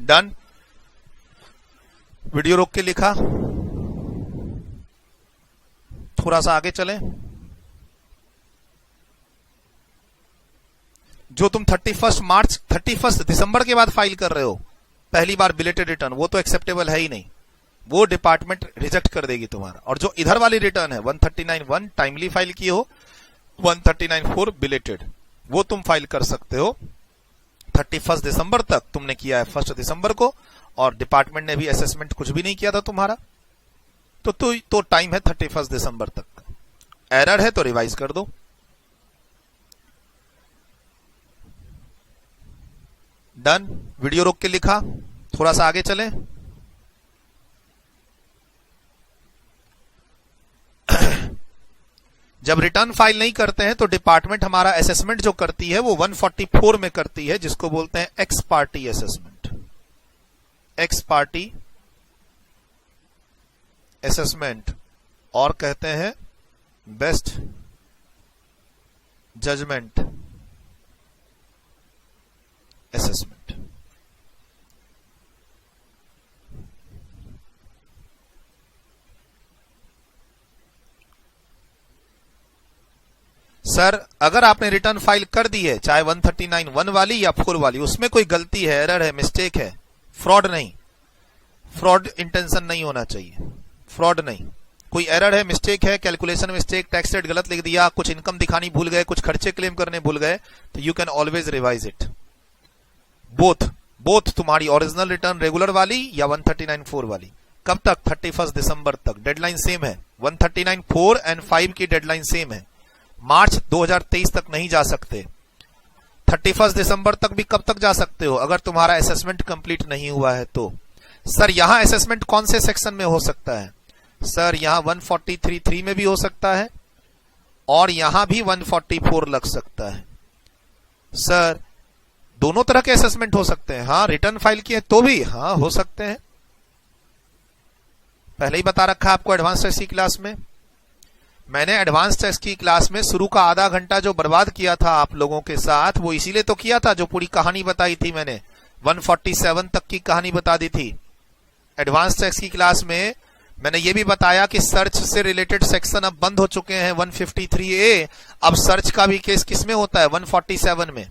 Done. Video रोक के लिखा, थोड़ा सा आगे चलें। जो तुम 31 दिसंबर के बाद फाइल कर रहे हो पहली बार बिलेटेड रिटर्न, वो तो एक्सेप्टेबल है ही नहीं, वो डिपार्टमेंट रिजेक्ट कर देगी तुम्हारा। और जो इधर वाली रिटर्न है 139(1) टाइमली फाइल किए हो, 139(4) बिलेटेड, वो तुम फाइल कर सकते हो 31 दिसंबर तक। तुमने किया है 1 दिसंबर को, और डिपार्टमेंट ने भी असेसमेंट कुछ भी नहीं किया था तुम्हारा, तो टाइम है 31 दिसंबर तक। एरर है तो रिवाइज कर दो। डन। वीडियो रोक के लिखा, थोड़ा सा आगे चलें। जब रिटर्न फाइल नहीं करते हैं तो डिपार्टमेंट हमारा असेसमेंट जो करती है वो 144 में करती है, जिसको बोलते हैं ex parte assessment. X parte assessment, और कहते हैं बेस्ट जजमेंट असेसमेंट। सर अगर आपने रिटर्न फाइल कर दी है, चाहे 139(1) वाली या 4 वाली, उसमें कोई गलती है, एरर है, मिस्टेक है, फ्रॉड नहीं, फ्रॉड इंटेंशन नहीं होना चाहिए, फ्रॉड नहीं, कोई एरर है, मिस्टेक है, कैलकुलेशन मिस्टेक, टैक्स रेट गलत लिख दिया, कुछ इनकम दिखानी भूल गए, कुछ खर्चे क्लेम करने भूल गए, तो you can always revise it. Both तुम्हारी ओरिजिनल रिटर्न रेगुलर वाली या 139(4) वाली। कब तक? 31 दिसंबर तक। डेडलाइन सेम है, 139(4) एंड 5 की डेडलाइन सेम है। मार्च 2023 तक नहीं जा सकते, 31 दिसंबर तक भी कब तक जा सकते हो? अगर तुम्हारा असेसमेंट कंप्लीट नहीं हुआ है तो। सर यहां असेसमेंट कौन से सेक्शन में हो सकता है? सर यहां 143(3) में भी हो सकता है, और यहां भी 144 लग सकता है। सर दोनों तरह के असेसमेंट हो सकते हैं। हाँ, रिटर्न फाइल किए तो भी हाँ हो सकते हैं, पहले ही बता रखा आपको एडवांस टेस्ट की क्लास में। मैंने एडवांस टेस्ट की क्लास में शुरू का आधा घंटा जो बर्बाद किया था आप लोगों के साथ, वो इसीलिए तो किया था, जो पूरी कहानी बताई थी मैंने, 147 तक की कहानी बता दी थी। एडवांस टेस्ट की क्लास में मैंने ये भी बताया कि सर्च से रिलेटेड सेक्शन अब बंद हो चुके हैं 153A, अब सर्च का भी केस किसमें होता है? 147 में।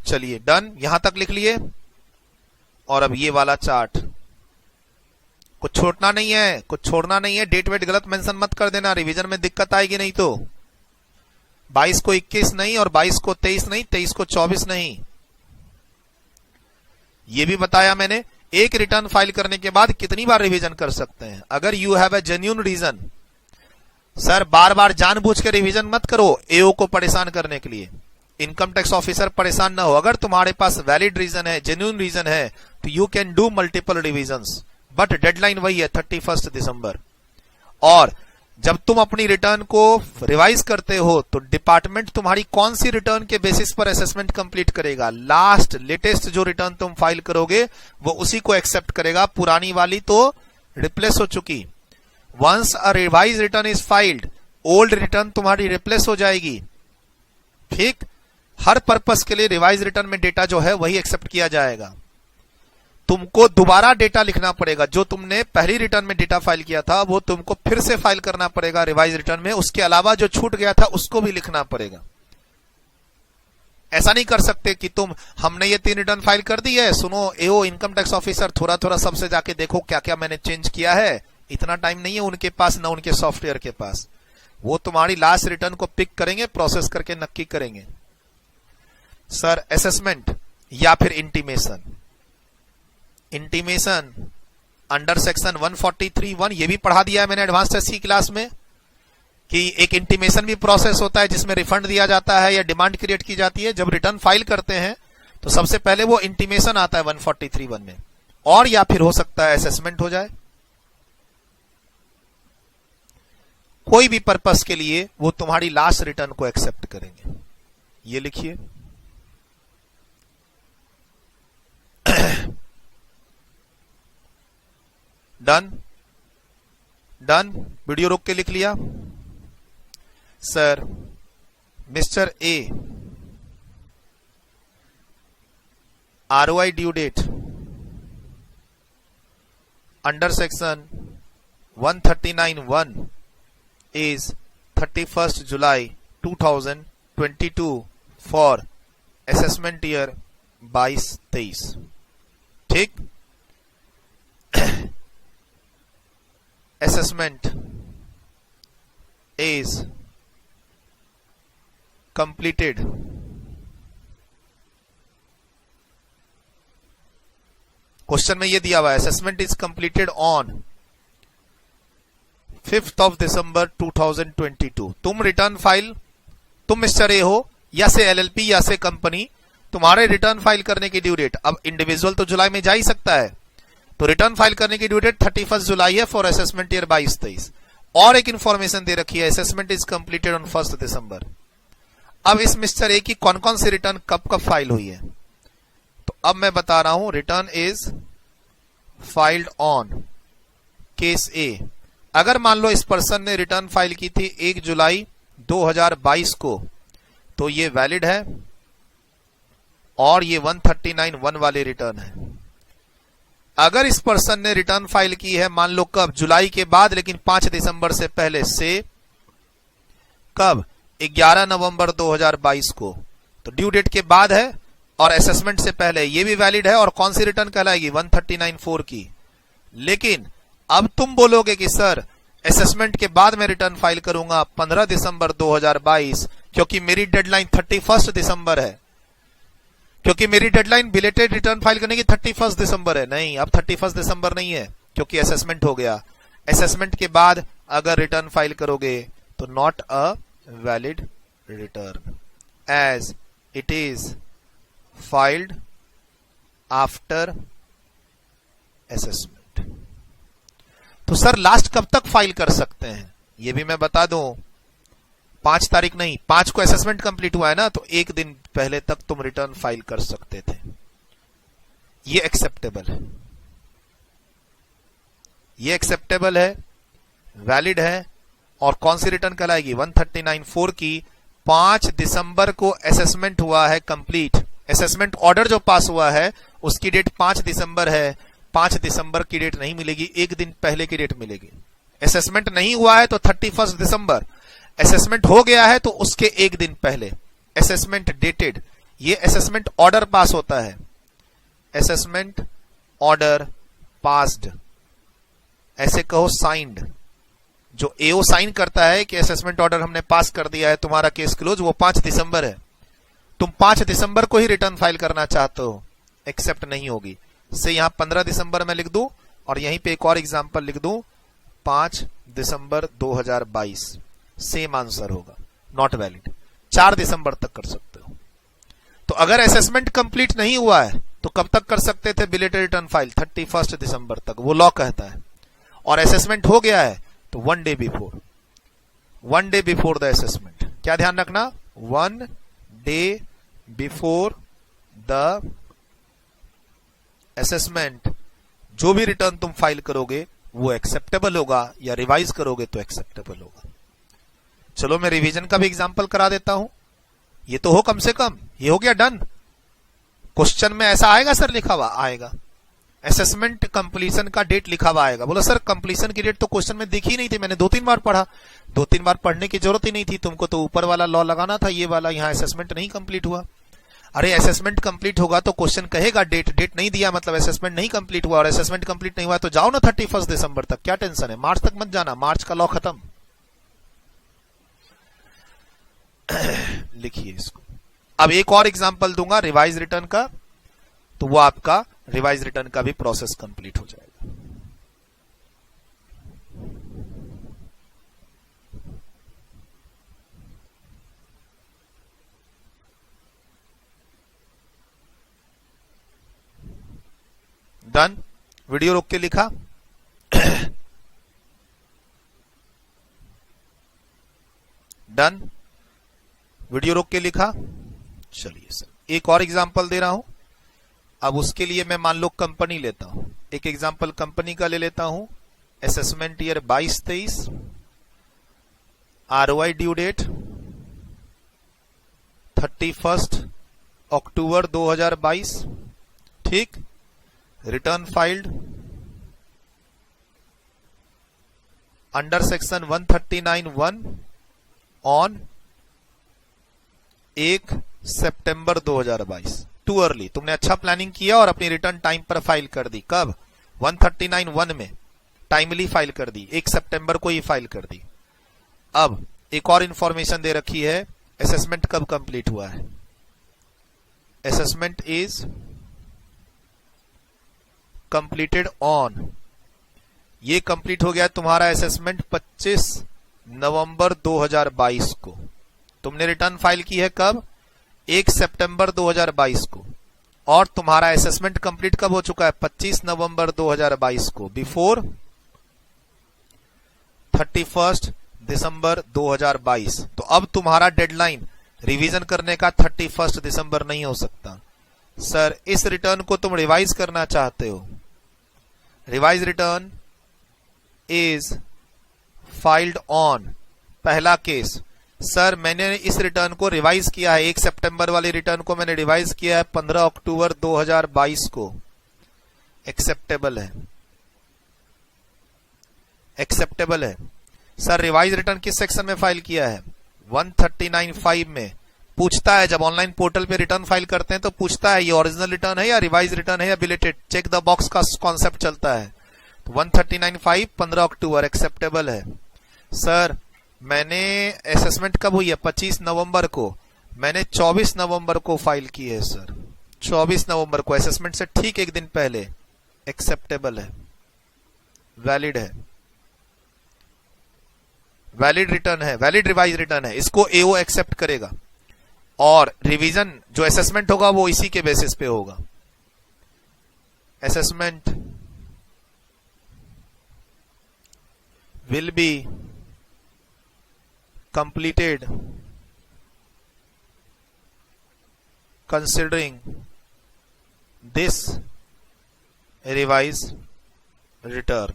चलिए डन, यहां तक लिख लिए। और अब ये वाला चार्ट, कुछ छोड़ना नहीं है, कुछ छोड़ना नहीं है, डेट वेट गलत मेंशन मत कर देना, रिवीजन में दिक्कत आएगी नहीं तो। 22 को 21 नहीं, और 22 को 23 नहीं, 23 को 24 नहीं। ये भी बताया मैंने, एक रिटर्न फाइल करने के बाद कितनी बार रिवीजन कर सकते हैं, अगर you have a genuine reason. Sir बार बार जानबूझ के रिवीजन मत करो एओ को परेशान करने के लिए, इनकम टैक्स ऑफिसर परेशान ना हो। अगर तुम्हारे पास वैलिड रीजन है, जेन्युइन रीजन है, तो you can do multiple revisions, but deadline वही है 31 दिसंबर। और जब तुम अपनी रिटर्न को रिवाइज करते हो तो डिपार्टमेंट तुम्हारी कौन सी रिटर्न के बेसिस पर असेसमेंट कंप्लीट करेगा? लास्ट लेटेस्ट जो रिटर्न तुम फाइल करोगे वो उसी को एक्सेप्ट करेगा, पुरानी वाली तो रिप्लेस हो चुकी। Once a revise return is filed, old return तुम्हारी रिप्लेस हो जाएगी। ठीक, हर पर्पस के लिए रिवाइज रिटर्न में डेटा जो है वही एक्सेप्ट किया जाएगा। तुमको दोबारा डेटा लिखना पड़ेगा, जो तुमने पहली रिटर्न में डेटा फाइल किया था वो तुमको फिर से फाइल करना पड़ेगा रिवाइज रिटर्न में, उसके अलावा जो छूट गया था उसको भी लिखना पड़ेगा। ऐसा नहीं कर सकते कि हमने ये 3 रिटर्न फाइल कर दी है, सुनो एओ इनकम टैक्स ऑफिसर थोड़ा थोड़ा सबसे जाके देखो क्या क्या मैंने चेंज किया है। इतना टाइम नहीं है उनके पास, ना उनके सॉफ्टवेयर के पास। वो तुम्हारी लास्ट रिटर्न को पिक करेंगे, प्रोसेस करके नक्की करेंगे। सर असेसमेंट या फिर इंटीमेशन, इंटीमेशन अंडर सेक्शन 143(1) ये भी पढ़ा दिया है मैंने एडवांस टेस्ट की क्लास में कि एक इंटीमेशन भी प्रोसेस होता है जिसमें रिफंड दिया जाता है या डिमांड क्रिएट की जाती है। जब रिटर्न फाइल करते हैं तो सबसे पहले वो इंटीमेशन आता है 143(1) में, और या फिर हो सकता है असेसमेंट हो जाए। कोई भी पर्पस के लिए वो तुम्हारी लास्ट रिटर्न को एक्सेप्ट करेंगे। ये लिखिए डन, डन, वीडियो रोक के लिख लिया। Sir mister A ROI due date under section 139(1) is 31st July 2022 for assessment year 22-23। ठीक, assessment is completed क्वेश्चन में ये दिया हुआ है असेसमेंट इज कंप्लीटेड ऑन 5 दिसंबर 2022। तुम रिटर्न फाइल, तुम मिस्टर ए हो या से LLP या से कंपनी, तुम्हारे रिटर्न फाइल करने की ड्यू डेट, अब इंडिविजुअल तो जुलाई में जा ही सकता है, तो रिटर्न फाइल करने की ड्यू डेट 31 जुलाई है फॉर असेसमेंट ईयर 22-23। और एक इंफॉर्मेशन दे रखी है असेसमेंट इज कंप्लीटेड ऑन 1 दिसंबर। अब इस मिस्टर ए की कौन कौन सी रिटर्न कब कब फाइल हुई है, तो अब मैं बता रहा हूं। Return is filed on case A. अगर मान लो इस पर्सन ने रिटर्न फाइल की थी 1 जुलाई 2022 को, तो ये वैलिड है और ये 139(1) वाली रिटर्न है। अगर इस पर्सन ने रिटर्न फाइल की है मान लो कब, जुलाई के बाद लेकिन 5 दिसंबर से पहले, से कब 11 नवंबर 2022 को, तो ड्यू डेट के बाद है और असेसमेंट से पहले, ये भी वैलिड है। और कौन सी रिटर्न कहलाएगी, 139(4) की। लेकिन अब तुम बोलोगे कि सर असेसमेंट के बाद मैं रिटर्न फाइल करूंगा 15 दिसंबर 2022 क्योंकि मेरी डेडलाइन 31 दिसंबर है, क्योंकि मेरी डेडलाइन बिलेटेड रिटर्न फाइल करने की 31 दिसंबर है। नहीं, अब 31 दिसंबर नहीं है क्योंकि असेसमेंट हो गया। असेसमेंट के बाद अगर रिटर्न फाइल करोगे तो not a valid return as it is filed after assessment. तो सर लास्ट कब तक फाइल कर सकते हैं, ये भी मैं बता दूं। 5 तारीख नहीं, 5 को असेसमेंट कंप्लीट हुआ है ना, तो 1 दिन पहले तक तुम रिटर्न फाइल कर सकते थे। ये एक्सेप्टेबल है, ये एक्सेप्टेबल है, वैलिड है। और कौन सी रिटर्न कहलाएगी, 139(4) की। 5 दिसंबर को असेसमेंट हुआ है कंप्लीट, असेसमेंट ऑर्डर जो पास हुआ है उसकी डेट 5 दिसंबर है। 5 दिसंबर की डेट नहीं मिलेगी, 1 दिन पहले की डेट मिलेगी। असेसमेंट नहीं हुआ है तो 31 दिसंबर, असेसमेंट हो गया है तो उसके 1 दिन पहले। असेसमेंट डेटेड, ये असेसमेंट ऑर्डर पास होता है, असेसमेंट ऑर्डर पास्ड, ऐसे कहो साइंड। जो एओ साइन करता है कि असेसमेंट ऑर्डर हमने पास कर दिया है, तुम्हारा केस क्लोज, वो 5 दिसंबर है। तुम 5 दिसंबर को ही रिटर्न फाइल करना चाहते हो, एक्सेप्ट नहीं होगी। से यहां 15 दिसंबर में लिख दूं और यहीं पे एक और एग्जांपल लिख दूं, 5 दिसंबर 2022, सेम आंसर होगा, नॉट वैलिड। 4 दिसंबर तक कर सकते हो। तो अगर असेसमेंट कंप्लीट नहीं हुआ है तो कब तक कर सकते थे बिलेटेड रिटर्न फाइल, 31 दिसंबर तक, वो लॉ कहता है। और असेसमेंट हो गया है तो 1 day before, 1 day before the assessment. क्या ध्यान रखना, 1 डे बिफोर द असेसमेंट जो भी रिटर्न तुम फाइल करोगे वो एक्सेप्टेबल होगा, या रिवाइज करोगे तो एक्सेप्टेबल होगा। चलो मैं रिवीजन का भी एग्जांपल करा देता हूं, ये तो हो कम से कम, ये हो गया डन। क्वेश्चन में ऐसा आएगा सर लिखा हुआ, आएगा असेसमेंट कंप्लीशन का डेट लिखा हुआ आएगा। बोला सर कंप्लीशन की डेट तो क्वेश्चन में दिखी नहीं थी, मैंने 2-3 बार पढ़ा। 2-3 बार पढ़ने की जरूरत ही नहीं थी, तुमको तो ऊपर वाला लॉ लगाना था, ये वाला। यहां असेसमेंट नहीं कंप्लीट हुआ अरे असेसमेंट कंप्लीट होगा तो क्वेश्चन कहेगा डेट, डेट नहीं दिया मतलब असेसमेंट नहीं कंप्लीट हुआ, और असेसमेंट कंप्लीट नहीं हुआ तो जाओ ना 31 दिसंबर तक, क्या टेंशन है, मार्च तक मत जाना, मार्च का लॉ खत्म। लिखिए इसको। अब एक और एग्जांपल दूंगा रिवाइज रिटर्न का, तो वो आपका रिवाइज रिटर्न का भी प्रोसेस कंप्लीट हो जाएगा। डन। वीडियो रोक के लिखा। डन। वीडियो रोक के लिखा। चलिए सर एक और एग्जांपल दे रहा हूं। अब उसके लिए मैं मान लो कंपनी लेता हूं, एक एग्जांपल कंपनी का ले लेता हूं। Assessment year 22-23, ROI due date 31 October 2022, ठीक। Return filed under section 139(1) on 1 September 2022। Too early, तुमने अच्छा प्लानिंग किया और अपनी रिटर्न टाइम पर फाइल कर दी। कब? 139(1) में टाइमली फाइल कर दी, 1 सितंबर को ही फाइल कर दी। अब एक और इंफॉर्मेशन दे रखी है, असेसमेंट कब कंप्लीट हुआ है। असेसमेंट इज कंप्लीटेड ऑन, ये कंप्लीट हो गया तुम्हारा असेसमेंट 25 नवंबर 2022 को। तुमने रिटर्न फाइल की है कब? 1 सितंबर 2022 को, और तुम्हारा असेसमेंट कंप्लीट कब हो चुका है? 25 नवंबर 2022 को, बिफोर 31 दिसंबर 2022। तो अब तुम्हारा डेडलाइन रिवीजन करने का 31 दिसंबर नहीं हो सकता। सर इस रिटर्न को तुम रिवाइज करना चाहते हो, revise return is filed on, पहला केस, सर मैंने इस रिटर्न को रिवाइज किया है, 1 सितंबर वाली रिटर्न को मैंने रिवाइज किया है 15 अक्टूबर 2022 को, एक्सेप्टेबल है, एक्सेप्टेबल है। सर रिवाइज रिटर्न किस सेक्शन में फाइल किया है? 139(5) में। पूछता है जब ऑनलाइन पोर्टल पे रिटर्न फाइल करते हैं तो पूछता है ये ओरिजिनल रिटर्न है या रिवाइज रिटर्न है या बिलेटेड, चेक द बॉक्स का कॉन्सेप्ट चलता है। तो 139(5) 15 अक्टूबर एक्सेप्टेबल है। सर मैंने असेसमेंट कब हुई है? 25 नवंबर को, मैंने 24 नवंबर को फाइल की है सर, 24 नवंबर को, असेसमेंट से ठीक एक दिन पहले, एक्सेप्टेबल है, वैलिड है, वैलिड रिटर्न है, वैलिड रिवाइज रिटर्न है, इसको एओ एक्सेप्ट करेगा और रिवीजन जो असेसमेंट होगा वो इसी के बेसिस पे होगा। Assessment will be completed considering this revised return,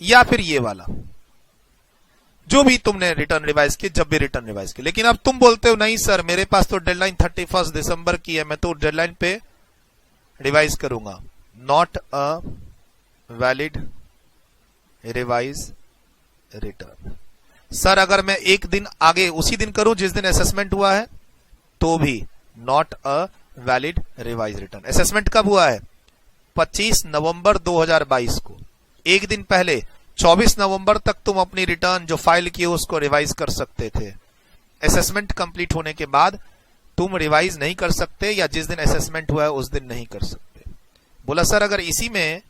या फिर ये वाला जो भी तुमने रिटर्न रिवाइज की, जब भी रिटर्न रिवाइज की। लेकिन अब तुम बोलते हो नहीं सर मेरे पास तो डेडलाइन 31 दिसंबर की है, मैं तो डेडलाइन पे रिवाइज करूंगा। Not a valid revise return. Sir अगर मैं एक दिन आगे उसी दिन करूं जिस दिन असेसमेंट हुआ है तो भी not a valid revise return. Assessment कब हुआ है? 25 नवंबर 2022 को, एक दिन पहले 24 नवंबर तक तुम अपनी रिटर्न जो फाइल की उसको रिवाइज कर सकते थे। असेसमेंट कंप्लीट होने के बाद तुम रिवाइज नहीं कर सकते, या जिस दिन असेसमेंट हुआ है उस दिन नहीं कर सकते। बोला सर अगर इसी में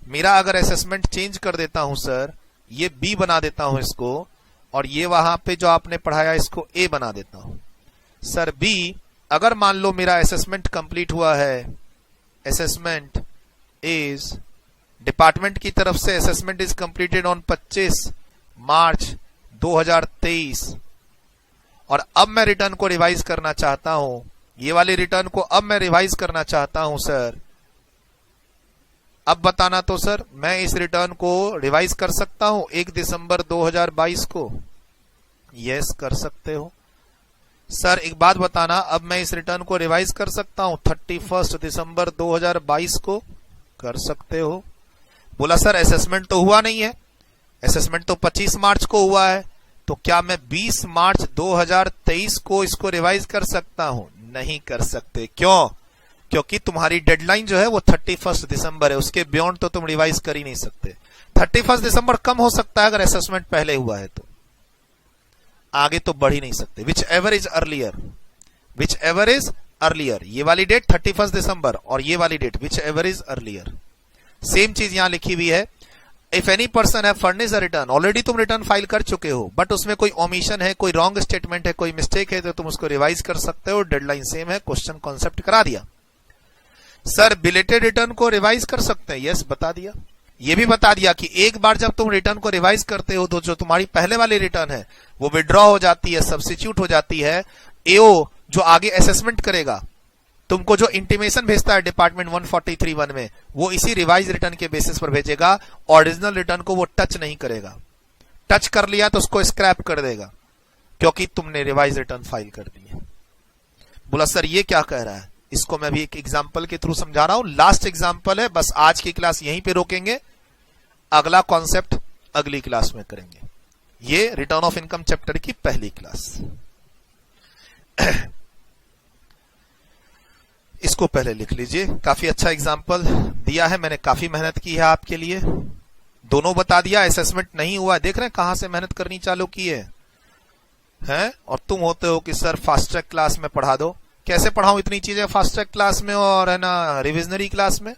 मेरा अगर असेसमेंट चेंज कर देता हूं सर, ये बी बना देता हूं इसको, और ये वहां पे जो आपने पढ़ाया इसको ए बना देता हूं। सर बी, अगर मान लो मेरा असेसमेंट कंप्लीट हुआ है, असेसमेंट इज डिपार्टमेंट की तरफ से असेसमेंट इज कंप्लीटेड ऑन 25 मार्च 2023, और अब मैं रिटर्न को रिवाइज करना चाहता हूं, ये वाली रिटर्न को अब मैं रिवाइज करना चाहता हूं सर, अब बताना तो सर मैं इस रिटर्न को रिवाइज कर सकता हूं 1 दिसंबर 2022 को? यस कर सकते हो। सर एक बात बताना, अब मैं इस रिटर्न को रिवाइज कर सकता हूं 31 दिसंबर 2022 को? कर सकते हो। बोला सर असेसमेंट तो हुआ नहीं है, असेसमेंट तो 25 मार्च को हुआ है, तो क्या मैं 20 मार्च 2023 को इसको रिवाइज कर सकता हूं? नहीं कर सकते। क्यों? क्योंकि तुम्हारी डेडलाइन जो है वो 31 दिसंबर है, उसके बियॉन्ड तो तुम रिवाइज कर ही नहीं सकते। 31 दिसंबर कम हो सकता है अगर असेसमेंट पहले हुआ है तो, आगे तो बढ़ ही नहीं सकते। Whichever is earlier, whichever is earlier, ये वाली डेट 31 दिसंबर और ये वाली date whichever is earlier. Same चीज यहां लिखी हुई है, if any person have furnished a return, already तुम रिटर्न फाइल कर चुके हो बट उसमें कोई ओमिशन है, कोई रॉन्ग स्टेटमेंट है, कोई मिस्टेक है, तो तुम उसको रिवाइज कर सकते हो। डेडलाइन सेम है, क्वेश्चन कॉन्सेप्ट करा दिया। सर बिलेटेड रिटर्न को रिवाइज कर सकते हैं, यस बता दिया। ये भी बता दिया कि एक बार जब तुम रिटर्न को रिवाइज करते हो तो जो तुम्हारी पहले वाली रिटर्न है वो विड्रॉ हो जाती है, सब्स्टिट्यूट हो जाती है। एओ जो आगे असेसमेंट करेगा, तुमको जो इंटीमेशन भेजता है डिपार्टमेंट 143(1) में, वो इसी रिवाइज रिटर्न के बेसिस पर भेजेगा। ओरिजिनल रिटर्न को वो टच नहीं करेगा। टच कर लिया तो उसको स्क्रैप कर देगा, क्योंकि तुमने रिवाइज रिटर्न फाइल कर दी है। बोला सर ये क्या कह रहा है? इसको मैं भी एक एग्जांपल के थ्रू समझा रहा हूं। लास्ट एग्जांपल है, बस आज की क्लास यहीं पे रोकेंगे, अगला कॉन्सेप्ट अगली क्लास में करेंगे। ये रिटर्न ऑफ इनकम चैप्टर की पहली क्लास। इसको पहले लिख लीजिए, काफी अच्छा एग्जांपल दिया है मैंने, काफी मेहनत की है आपके लिए, दोनों बता दिया। असेसमेंट नहीं हुआ, देख रहे हैं कहां से मेहनत करनी चालू की है हैं? और तुम होते हो कि सर फास्ट ट्रैक क्लास में पढ़ा दो। कैसे पढ़ाऊं इतनी चीजें फास्ट ट्रैक क्लास में और है ना रिविजनरी क्लास में?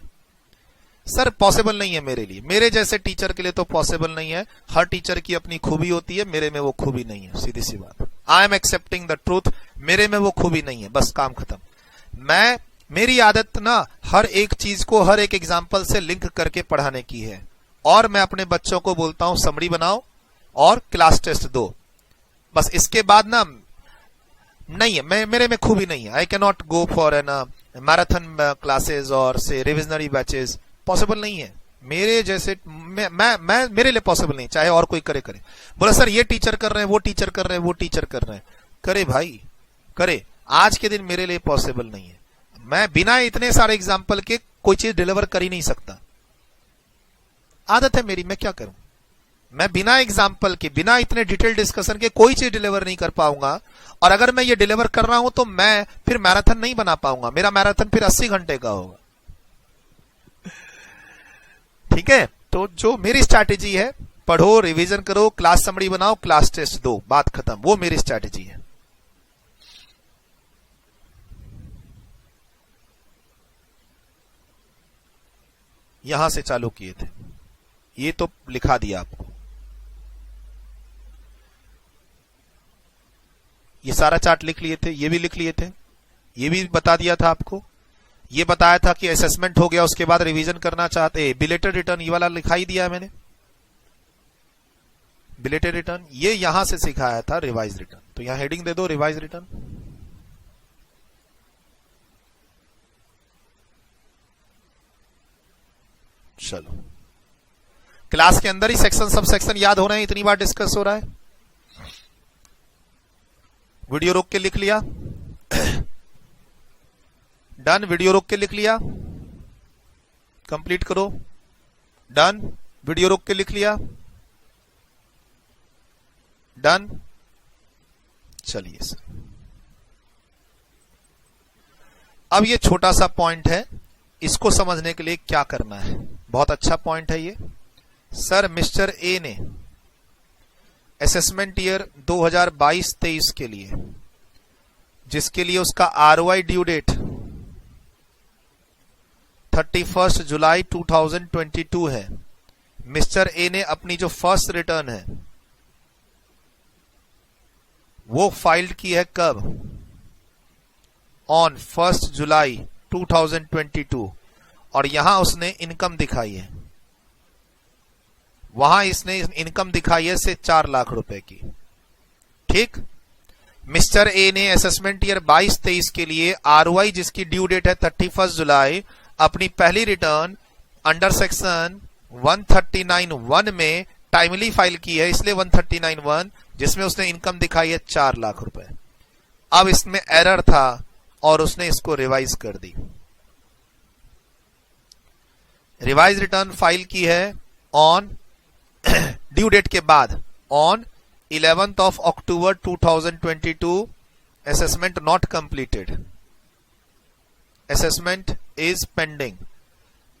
सर पॉसिबल नहीं है मेरे लिए, मेरे जैसे टीचर के लिए तो पॉसिबल नहीं है। हर टीचर की अपनी खूबी होती है, मेरे में वो खूबी नहीं है, सीधी सी बात। I am accepting the truth, मेरे में वो खूबी नहीं है, बस काम खत्म। मेरी आदत ना हर एक चीज को हर एक एग्जाम्पल से लिंक करके पढ़ाने की है, और मैं अपने बच्चों को बोलता हूं समरी बनाओ और क्लास टेस्ट दो, बस। इसके बाद ना नहीं है, मेरे में खूबी नहीं है। I can not go for an marathon classes और से रिविजनरी बैचेस, पॉसिबल नहीं है मेरे जैसे। मैं मेरे लिए पॉसिबल नहीं, चाहे और कोई करे। बोला सर ये टीचर कर रहे हैं, वो टीचर कर रहे हैं, वो टीचर कर रहे हैं, करे भाई करे। आज के दिन मेरे लिए पॉसिबल नहीं है। मैं बिना इतने सारे एग्जाम्पल के कोई चीज डिलीवर कर ही नहीं सकता, आदत है मेरी, मैं क्या करूं। मैं बिना एग्जाम्पल के, बिना इतने डिटेल डिस्कशन के कोई चीज डिलीवर नहीं कर पाऊंगा। और अगर मैं ये डिलीवर कर रहा हूं तो मैं फिर मैराथन नहीं बना पाऊंगा, मेरा मैराथन फिर 80 घंटे का होगा। ठीक है, तो जो मेरी स्ट्रैटेजी है, पढ़ो, रिवीजन करो, क्लास समरी बनाओ, क्लास टेस्ट दो, बात खत्म। वो मेरी स्ट्रैटेजी है। यहां से चालू किए थे, ये तो लिखा दिया आपको। ये सारा चार्ट लिख लिए थे, ये भी लिख लिए थे, ये भी बता दिया था आपको। ये बताया था कि असेसमेंट हो गया, उसके बाद रिवीजन करना चाहते, बिलेटेड रिटर्न ये वाला लिखा ही दिया मैंने। बिलेटेड रिटर्न ये यहां से सिखाया था, रिवाइज रिटर्न। तो यहां हेडिंग दे दो रिवाइज रिटर्न। चलो, क्लास के अंदर ही सेक्शन सब सेक्शन याद हो रहे हैं, इतनी बार डिस्कस हो रहा है। वीडियो रोक के लिख लिया, डन। वीडियो रोक के लिख लिया, कंप्लीट करो, डन। वीडियो रोक के लिख लिया, डन। चलिए सर, अब ये छोटा सा पॉइंट है, इसको समझने के लिए क्या करना है। बहुत अच्छा पॉइंट है ये। सर मिस्टर ए ने असेसमेंट ईयर 2022-23 के लिए, जिसके लिए उसका आरओआई ड्यू डेट 31 जुलाई 2022 है, मिस्टर ए ने अपनी जो फर्स्ट रिटर्न है वो फाइल की है कब? ऑन 1 जुलाई 2022। और यहां उसने इनकम दिखाई है, वहां इसने इनकम दिखाई है से 4 लाख रुपए की। ठीक, मिस्टर ए ने असेसमेंट ईयर 22-23 के लिए आरओआई जिसकी ड्यू डेट है 31 जुलाई, अपनी पहली रिटर्न अंडर सेक्शन 139(1) में टाइमली फाइल की है, इसलिए 139(1) जिसमें उसने इनकम दिखाई है 4 लाख रुपए। अब इसमें एरर था और उसने इसको रिवाइज कर दी। रिवाइज रिटर्न फाइल की है ऑन ड्यू डेट के बाद, on 11 October 2022, assessment not completed. Assessment is pending.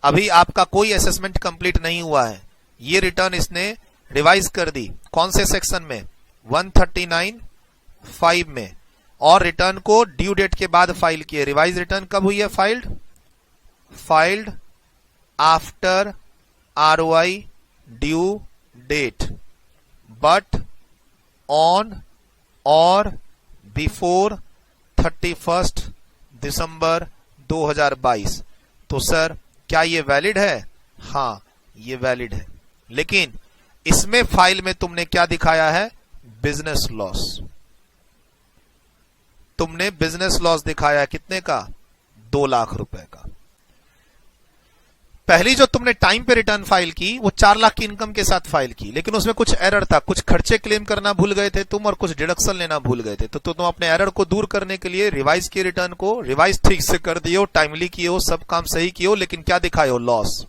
अभी आपका कोई असेसमेंट कंप्लीट नहीं हुआ है। ये रिटर्न इसने रिवाइज कर दी। कौन से सेक्शन में? 139(5) में। और रिटर्न को ड्यू डेट के बाद फाइल किए। रिवाइज रिटर्न कब हुई है filed after ROI due date but on or before 31 दिसंबर 2022। तो सर क्या ये वैलिड है? हाँ, ये वैलिड है। लेकिन इसमें फाइल में तुमने क्या दिखाया है? Business loss. तुमने बिजनेस लॉस दिखाया कितने का? 2 लाख रुपए का। पहली जो तुमने टाइम पे रिटर्न फाइल की वो 4 लाख की इनकम के साथ फाइल की, लेकिन उसमें कुछ एरर था। कुछ खर्चे क्लेम करना भूल गए थे तुम और कुछ डिडक्शन लेना भूल गए थे। तो तुम अपने एरर को दूर करने के लिए रिवाइज किए रिटर्न को, रिवाइज ठीक से कर दियो, टाइमली किए हो, सब काम सही किए हो, लेकिन क्या दिखाए हो? लॉस।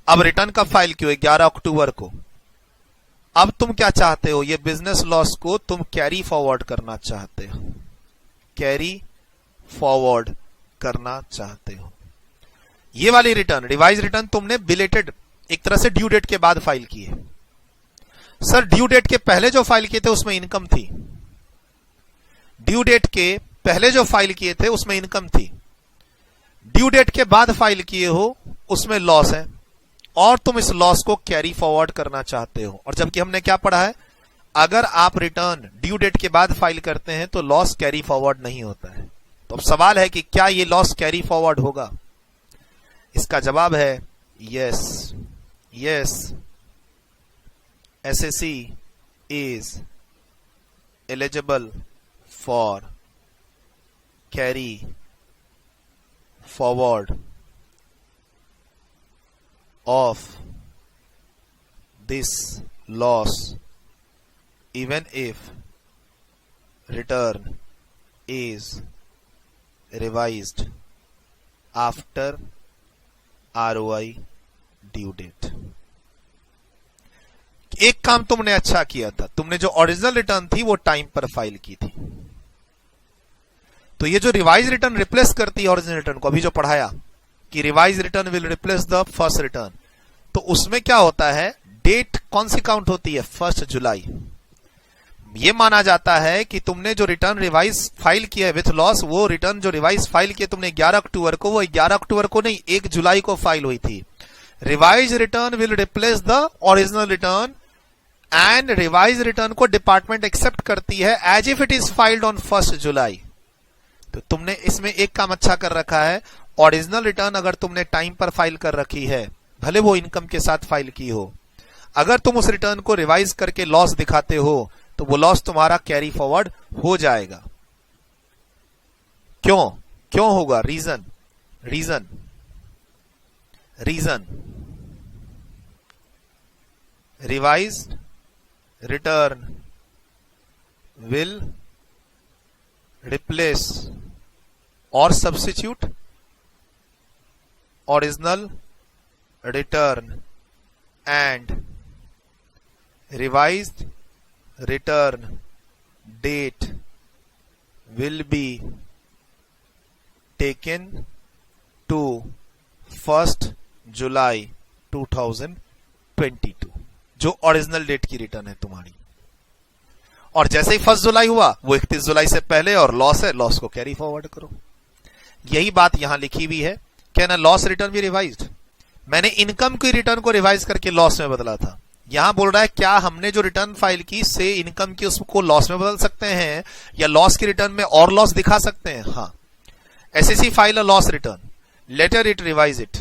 अब रिटर्न कब फाइल किए? 11 अक्टूबर को। अब तुम क्या चाहते हो? ये बिजनेस लॉस को तुम कैरी फॉरवर्ड करना चाहते हो। कैरी फॉरवर्ड करना चाहते हो। ये वाली रिटर्न, रिवाइज रिटर्न, तुमने बिलेटेड एक तरह से ड्यू डेट के बाद फाइल की है। सर ड्यू डेट के पहले जो फाइल किए थे उसमें इनकम थी। ड्यू डेट के पहले जो फाइल किए थे उसमें इनकम थी। ड्यू डेट के बाद फाइल किए हो उसमें लॉस है, और तुम इस लॉस को कैरी फॉरवर्ड करना चाहते हो। और जबकि हमने क्या पढ़ा है? अगर आप रिटर्न ड्यू डेट के बाद फाइल करते हैं तो लॉस कैरी फॉरवर्ड नहीं होता है। तो अब सवाल है कि क्या ये लॉस कैरी फॉरवर्ड होगा? इसका जवाब है yes. SSC is eligible for carry forward of this loss even if return is revised after ROI due date. एक काम तुमने अच्छा किया था, तुमने जो ओरिजिनल रिटर्न थी वो टाइम पर फाइल की थी। तो ये जो रिवाइज रिटर्न रिप्लेस करती है ओरिजिनल रिटर्न को, अभी जो पढ़ाया कि revise return will replace the first return, तो उसमें क्या होता है? डेट कौन सी काउंट होती है? 1 जुलाई। ये माना जाता है कि तुमने जो रिटर्न रिवाइज फाइल किया है विथ लॉस, वो रिटर्न जो रिवाइज फाइल किया तुमने 11 अक्टूबर को, वो 11 अक्टूबर को नहीं, 1 जुलाई को फाइल हुई थी। Revise return will replace the original return and revise return को डिपार्टमेंट एक्सेप्ट करती है as if it is filed on 1 July. तो तुमने इसमें एक काम अच्छा कर रखा है। ओरिजिनल रिटर्न अगर तुमने टाइम पर फाइल कर रखी है, भले वो इनकम के साथ फाइल की हो, अगर तुम उस रिटर्न को रिवाइज करके लॉस दिखाते हो तो वो लॉस तुम्हारा कैरी फॉरवर्ड हो जाएगा। क्यों होगा? Reason revised return will replace और substitute original return and revised return date will be taken to 1st July 2022, जो ओरिजिनल डेट की रिटर्न है तुम्हारी। और जैसे ही 1 जुलाई हुआ वो 31 जुलाई से पहले, और लॉस है, लॉस को कैरी फॉरवर्ड करो। यही बात यहां लिखी हुई है। क्या ना लॉस रिटर्न भी रिवाइज्ड? मैंने इनकम की रिटर्न को रिवाइज करके लॉस में बदला था। यहां बोल रहा है क्या हमने जो रिटर्न फाइल की से इनकम की उसको लॉस में बदल सकते हैं, या लॉस की रिटर्न में और लॉस दिखा सकते हैं? हाँ। SSC file a loss return, later it revise it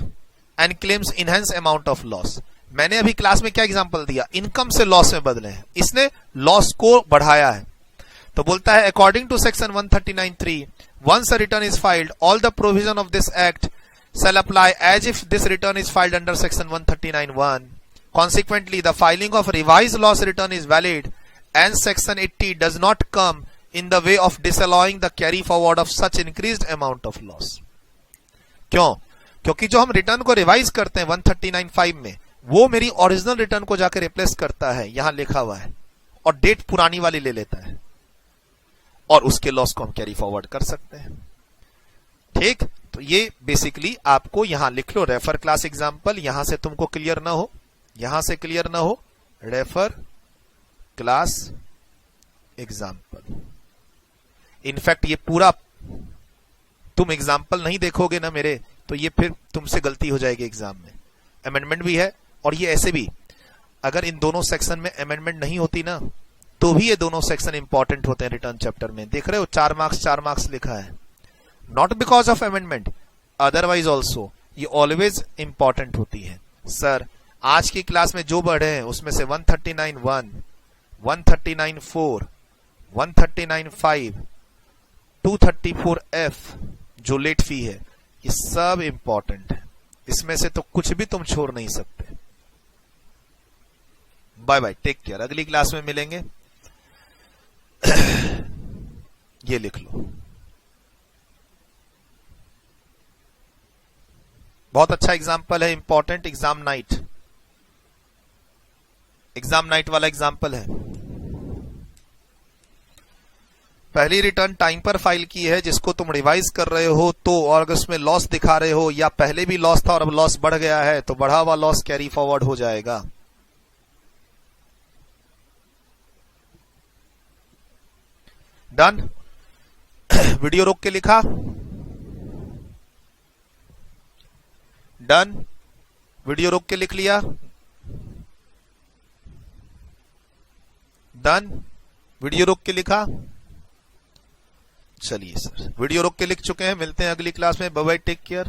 and claims enhance amount of loss. मैंने अभी क्लास में क्या एग्जांपल दिया? इनकम से लॉस में बदले हैं, इसने लॉस को बढ़ाया है। तो बोलता है according to section 139(3) once a return is filed, all the provision of this act shall apply as if this return is filed under section 139(1). Consequently, the filing of revised loss return is valid, and section 80 does not come in the way of disallowing the carry forward of such increased amount of loss. क्यों? क्योंकि जो हम रिटर्न को रिवाइज करते हैं 139(5) में, वो मेरी ओरिजिनल रिटर्न को जाकर रिप्लेस करता है, यहां लिखा हुआ है, और डेट पुरानी वाली ले लेता है, और उसके लॉस को हम कैरी फॉरवर्ड कर सकते हैं। ठीक, तो ये बेसिकली आपको यहां लिख लो, रेफर क्लास एग्जाम्पल। यहां से तुमको क्लियर ना हो, यहां से क्लियर ना हो, रेफर क्लास एग्जाम्पल। इनफैक्ट ये पूरा तुम एग्जाम्पल नहीं देखोगे ना मेरे, तो ये फिर तुमसे गलती हो जाएगी एग्जाम में। अमेंडमेंट भी है, और ये ऐसे भी अगर इन दोनों सेक्शन में अमेंडमेंट नहीं होती ना, तो भी ये दोनों सेक्शन इंपॉर्टेंट होते हैं रिटर्न चैप्टर में। देख रहे हो 4 मार्क्स लिखा है, not because of amendment, otherwise also ये ऑलवेज इंपॉर्टेंट होती है। सर आज की क्लास में जो बढ़े हैं उसमें से 139(1), 139(4), 139(5), 234(f) जो लेट फी है, ये सब इंपॉर्टेंट है। इसमें से तो कुछ भी तुम छोड़ नहीं सकते। बाय बाय, टेक केयर, अगली क्लास में मिलेंगे। ये लिख लो, बहुत अच्छा एग्जाम्पल है, important exam night, exam night वाला एग्जाम्पल है। पहली रिटर्न टाइम पर फाइल की है, जिसको तुम रिवाइज कर रहे हो तो, और अगर उसमें लॉस दिखा रहे हो, या पहले भी लॉस था और अब लॉस बढ़ गया है, तो बढ़ा हुआ लॉस कैरी फॉरवर्ड हो जाएगा। डन। वीडियो रोक के लिखा, डन, वीडियो रोक के लिख लिया, डन, वीडियो रोक के लिखा। चलिए सर, वीडियो रोक के लिख चुके हैं। मिलते हैं अगली क्लास में। Bye bye, take care.